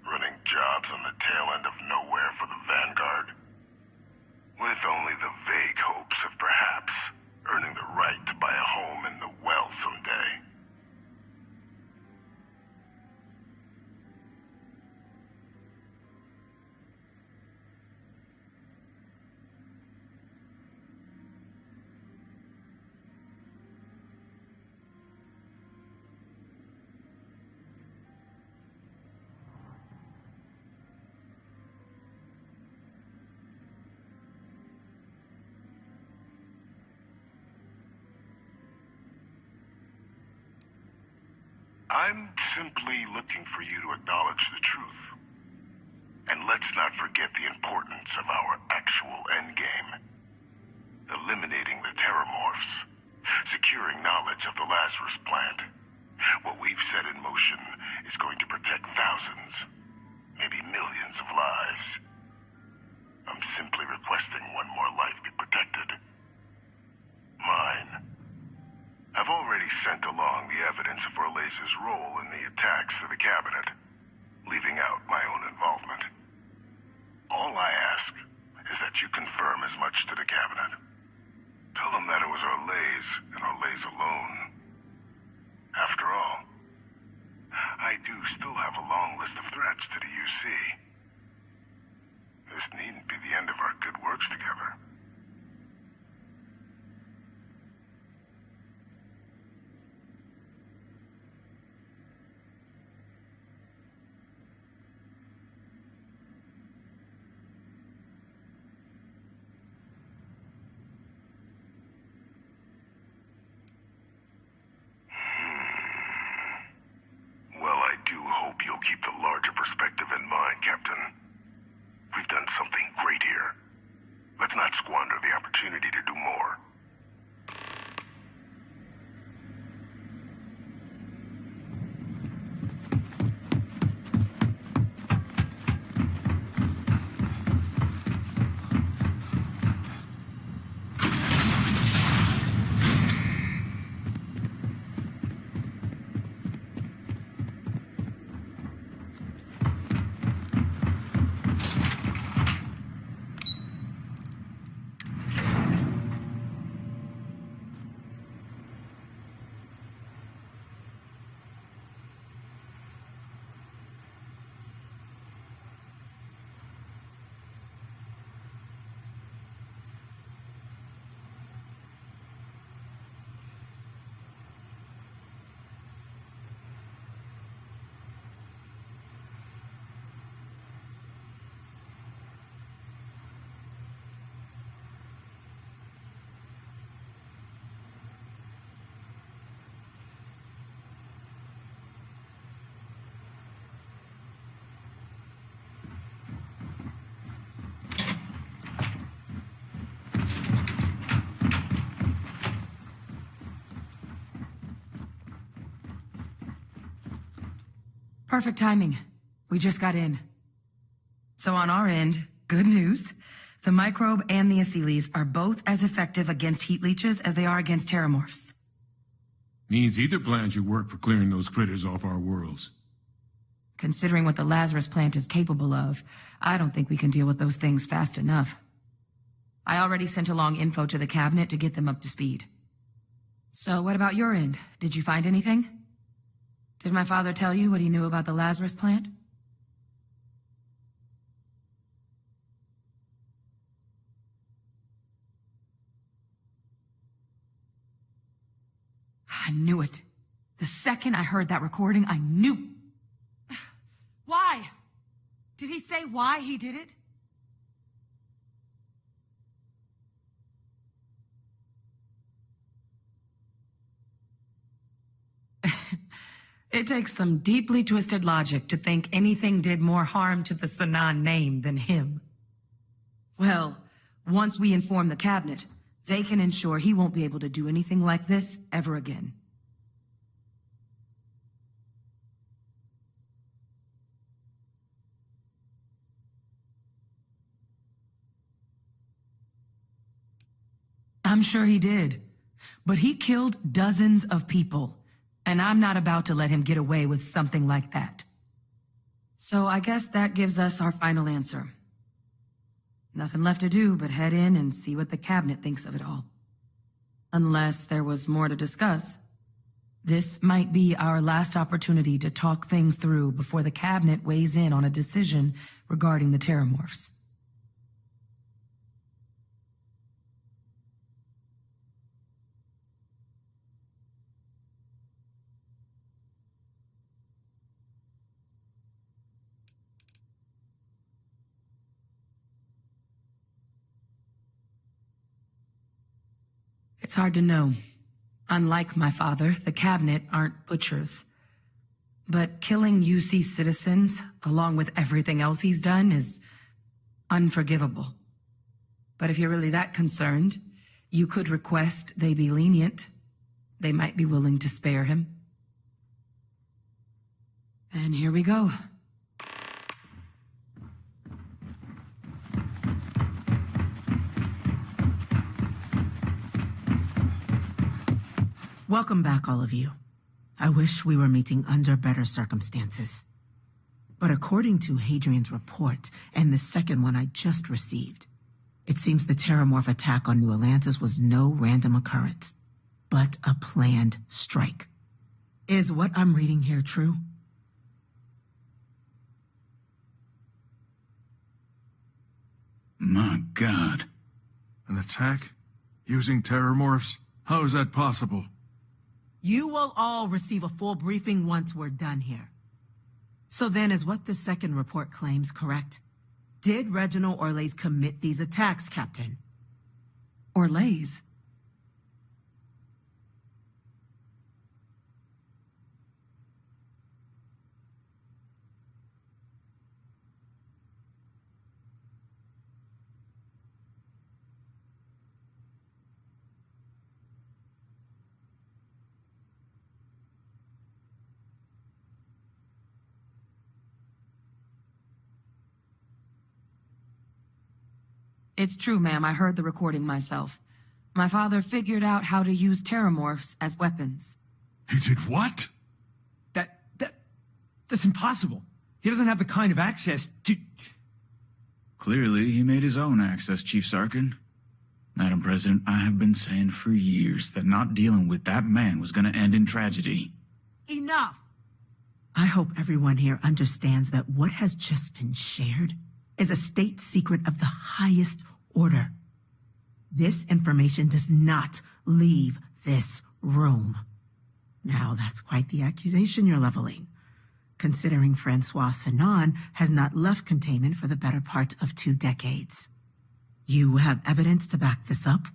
Running jobs on the tail end of nowhere for the Vanguard? With only the vague hopes of perhaps earning the right to buy a home in the well someday. I'm simply looking for you to acknowledge the truth. And let's not forget the importance of our actual endgame. Eliminating the Terramorphs. Securing knowledge of the Lazarus plant. What we've set in motion is going to protect thousands, maybe millions of lives. I'm simply requesting one more life be protected. Mine. I've already sent along the evidence of Orlays' role in the attacks to the Cabinet, leaving out my own involvement. All I ask is that you confirm as much to the Cabinet. Tell them that it was Orlays and Orlays alone. After all, I do still have a long list of threats to the UC. This needn't be the end of our good works together. You'll keep the larger perspective in mind, Captain. We've done something great here. Let's not squander the opportunity to do more. Perfect timing. We just got in. So on our end, good news. The microbe and the Asylees are both as effective against heat leeches as they are against terramorphs. Means either plan should work for clearing those critters off our worlds. Considering what the Lazarus plant is capable of, I don't think we can deal with those things fast enough. I already sent along info to the cabinet to get them up to speed. So what about your end? Did you find anything? Did my father tell you what he knew about the Lazarus plant? I knew it. The second I heard that recording, I knew. Why? Did he say why he did it? It takes some deeply twisted logic to think anything did more harm to the Sanan name than him. Well, once we inform the cabinet, they can ensure he won't be able to do anything like this ever again. I'm sure he did. But he killed dozens of people, and I'm not about to let him get away with something like that. So I guess that gives us our final answer. Nothing left to do but head in and see what the cabinet thinks of it all. Unless there was more to discuss. This might be our last opportunity to talk things through before the cabinet weighs in on a decision regarding the terramorphs. It's hard to know. Unlike my father, the cabinet aren't butchers. But killing UC citizens, along with everything else he's done, is unforgivable. But if you're really that concerned, you could request they be lenient. They might be willing to spare him. And here we go. Welcome back, all of you. I wish we were meeting under better circumstances. But according to Hadrian's report, and the second one I just received, it seems the Terramorph attack on New Atlantis was no random occurrence, but a planned strike. Is what I'm reading here true? My God. An attack? Using terramorphs? How is that possible? You will all receive a full briefing once we're done here. So then, is what the second report claims correct? Did Reginald Orlays commit these attacks, Captain? Orlays? It's true, ma'am. I heard the recording myself. My father figured out how to use terramorphs as weapons. He did what? That's impossible. He doesn't have the kind of access to... Clearly, he made his own access, Chief Sarkin. Madam President, I have been saying for years that not dealing with that man was going to end in tragedy. Enough! I hope everyone here understands that what has just been shared is a state secret of the highest order. This information does not leave this room. Now, that's quite the accusation you're leveling, considering Francois Sanan has not left containment for the better part of 2 decades. You have evidence to back this up?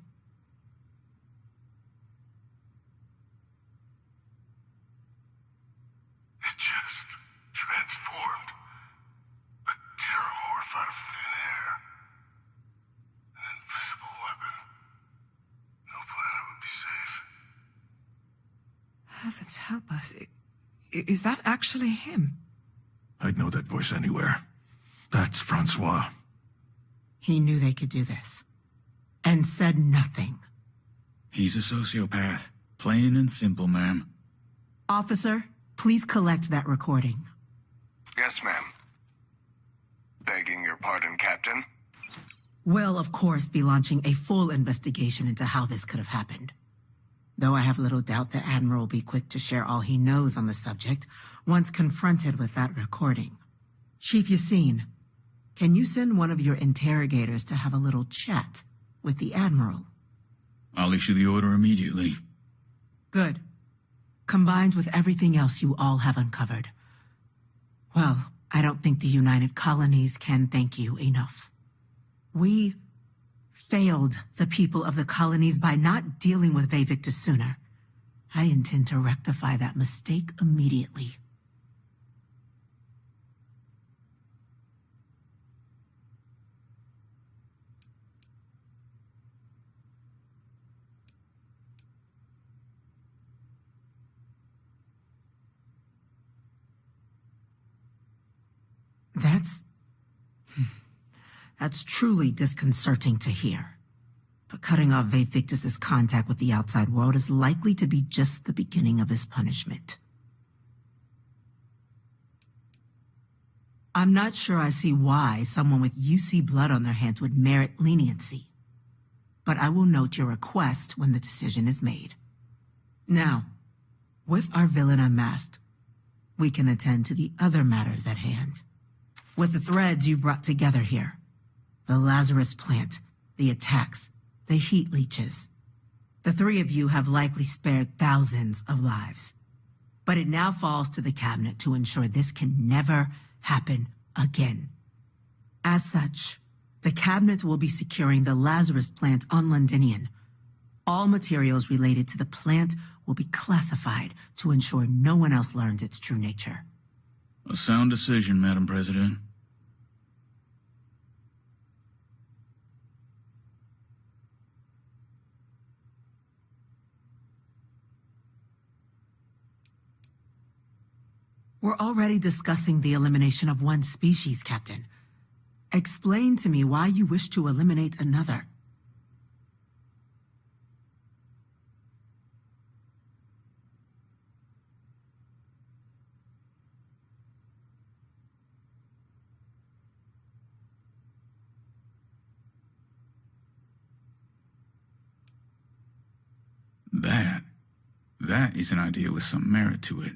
It just transformed. A terramorph out of thin air. An invisible weapon. No planet would be safe. Heavens help us. Is that actually him? I'd know that voice anywhere. That's Francois. He knew they could do this. And said nothing. He's a sociopath. Plain and simple, ma'am. Officer, please collect that recording. Yes, ma'am. Begging your pardon, Captain. We'll, of course, be launching a full investigation into how this could have happened. Though I have little doubt the Admiral will be quick to share all he knows on the subject once confronted with that recording. Chief Yassine, can you send one of your interrogators to have a little chat with the Admiral? I'll issue the order immediately. Good. Combined with everything else you all have uncovered. Well, I don't think the United Colonies can thank you enough. We failed the people of the colonies by not dealing with Victus sooner. I intend to rectify that mistake immediately. That's truly disconcerting to hear. But cutting off Victus's contact with the outside world is likely to be just the beginning of his punishment. I'm not sure I see why someone with UC blood on their hands would merit leniency. But I will note your request when the decision is made. Now, with our villain unmasked, we can attend to the other matters at hand. With the threads you've brought together here, the Lazarus plant, the attacks, the heat leeches. The three of you have likely spared thousands of lives. But it now falls to the Cabinet to ensure this can never happen again. As such, the Cabinet will be securing the Lazarus plant on Londinian. All materials related to the plant will be classified to ensure no one else learns its true nature. A sound decision, Madam President. We're already discussing the elimination of one species, Captain. Explain to me why you wish to eliminate another. That is an idea with some merit to it.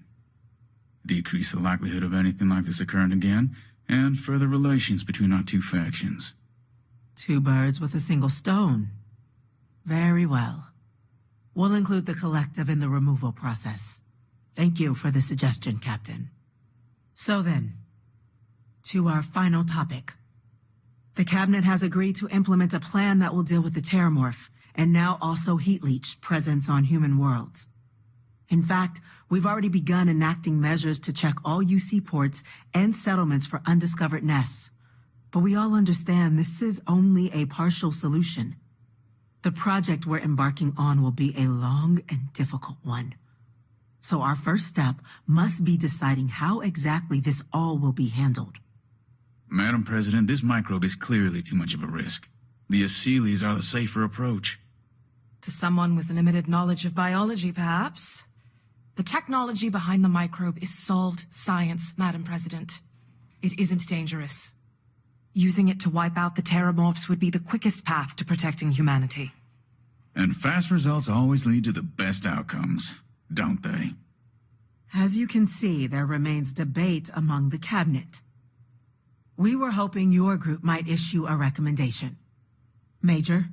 Decrease the likelihood of anything like this occurring again, and further relations between our two factions. Two birds with a single stone. Very well. We'll include the collective in the removal process. Thank you for the suggestion, Captain. So then, to our final topic. The Cabinet has agreed to implement a plan that will deal with the Terramorph, and now also Heat Leech presence on human worlds. In fact, we've already begun enacting measures to check all UC ports and settlements for undiscovered nests. But we all understand this is only a partial solution. The project we're embarking on will be a long and difficult one. So our first step must be deciding how exactly this all will be handled. Madam President, this microbe is clearly too much of a risk. The Aseles are the safer approach. To someone with limited knowledge of biology, perhaps. The technology behind the microbe is solved science, Madam President. It isn't dangerous. Using it to wipe out the Terramorphs would be the quickest path to protecting humanity. And fast results always lead to the best outcomes, don't they? As you can see, there remains debate among the Cabinet. We were hoping your group might issue a recommendation. Major?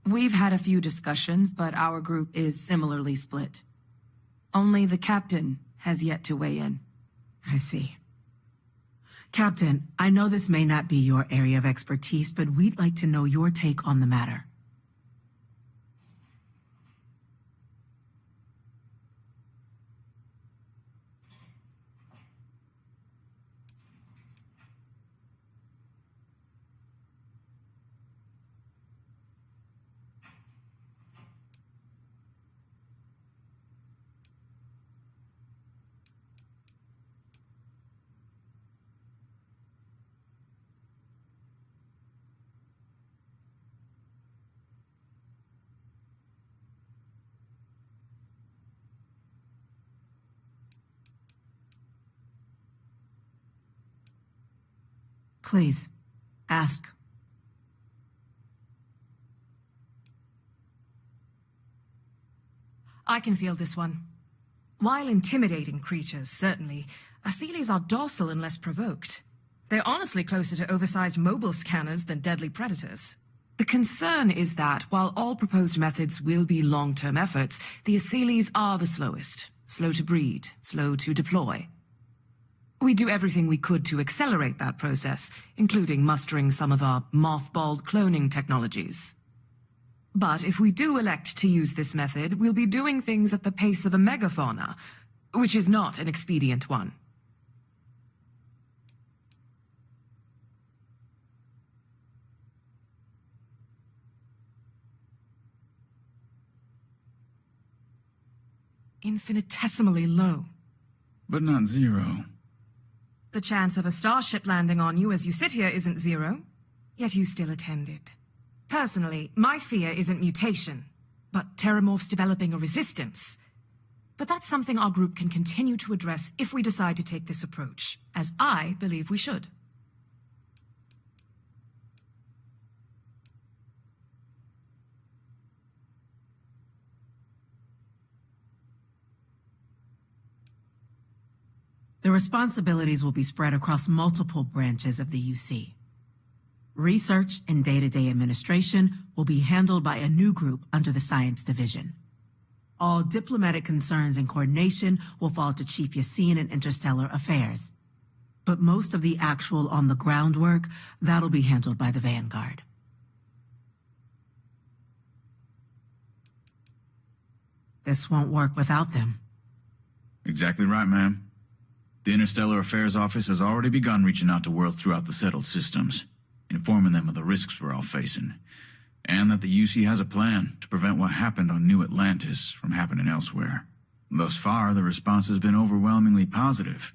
We've had a few discussions, but our group is similarly split. Only the Captain has yet to weigh in. I see. Captain, I know this may not be your area of expertise, but we'd like to know your take on the matter. Please, ask. I can feel this one. While intimidating creatures, certainly, Aseelis are docile and less provoked. They're honestly closer to oversized mobile scanners than deadly predators. The concern is that, while all proposed methods will be long-term efforts, the Aseelis are the slowest. Slow to breed, slow to deploy. We do everything we could to accelerate that process, including mustering some of our mothballed cloning technologies. But if we do elect to use this method, we'll be doing things at the pace of a megafauna, which is not an expedient one. Infinitesimally low. But not zero. The chance of a starship landing on you as you sit here isn't zero, yet you still attended. Personally, my fear isn't mutation, but Terramorphs developing a resistance. But that's something our group can continue to address if we decide to take this approach, as I believe we should. The responsibilities will be spread across multiple branches of the UC. Research and day-to-day administration will be handled by a new group under the Science Division. All diplomatic concerns and coordination will fall to Chief Yassine and Interstellar Affairs. But most of the actual on-the-ground work, that'll be handled by the Vanguard. This won't work without them. Exactly right, ma'am. The Interstellar Affairs Office has already begun reaching out to worlds throughout the settled systems, informing them of the risks we're all facing, and that the UC has a plan to prevent what happened on New Atlantis from happening elsewhere. Thus far, the response has been overwhelmingly positive.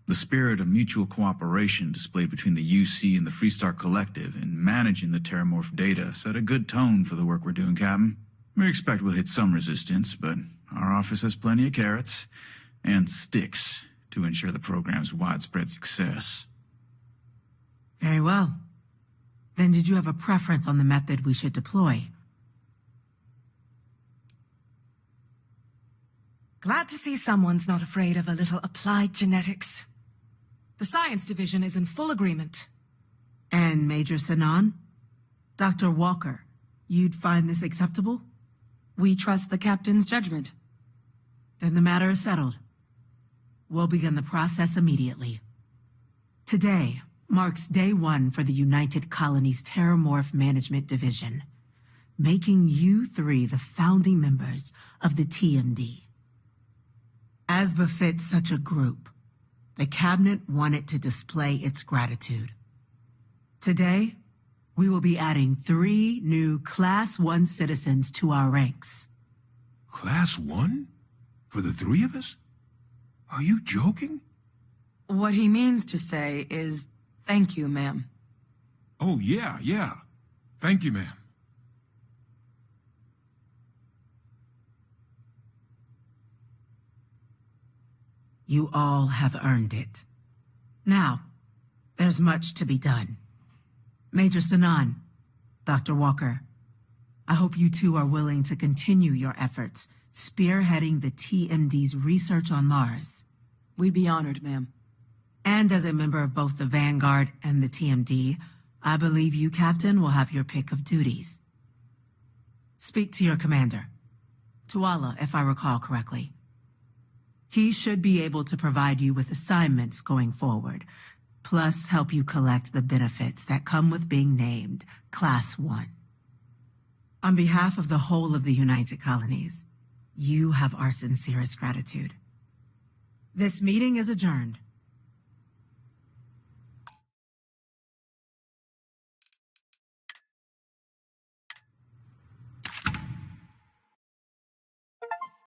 The spirit of mutual cooperation displayed between the UC and the Freestar Collective in managing the Terramorph data set a good tone for the work we're doing, Captain. We expect we'll hit some resistance, but our office has plenty of carrots and sticks to ensure the program's widespread success. Very well. Then did you have a preference on the method we should deploy? Glad to see someone's not afraid of a little applied genetics. The Science Division is in full agreement. And Major Sinan? Dr. Walker, you'd find this acceptable? We trust the Captain's judgment. Then the matter is settled. We'll begin the process immediately. Today marks day one for the United Colonies Terramorph Management Division, making you three the founding members of the TMD. As befits such a group, the Cabinet wanted to display its gratitude. Today, we will be adding 3 new Class 1 citizens to our ranks. Class 1? For the 3 of us? Are you joking? What he means to say is, thank you, ma'am. Oh, yeah. Thank you, ma'am. You all have earned it. Now, there's much to be done. Major Sinan, Dr. Walker, I hope you two are willing to continue your efforts spearheading the TMD's research on Mars. We'd be honored, ma'am. And as a member of both the Vanguard and the TMD, I believe you, Captain, will have your pick of duties. Speak to your commander, Tuala, if I recall correctly. He should be able to provide you with assignments going forward, plus help you collect the benefits that come with being named Class 1. On behalf of the whole of the United Colonies, you have our sincerest gratitude. This meeting is adjourned.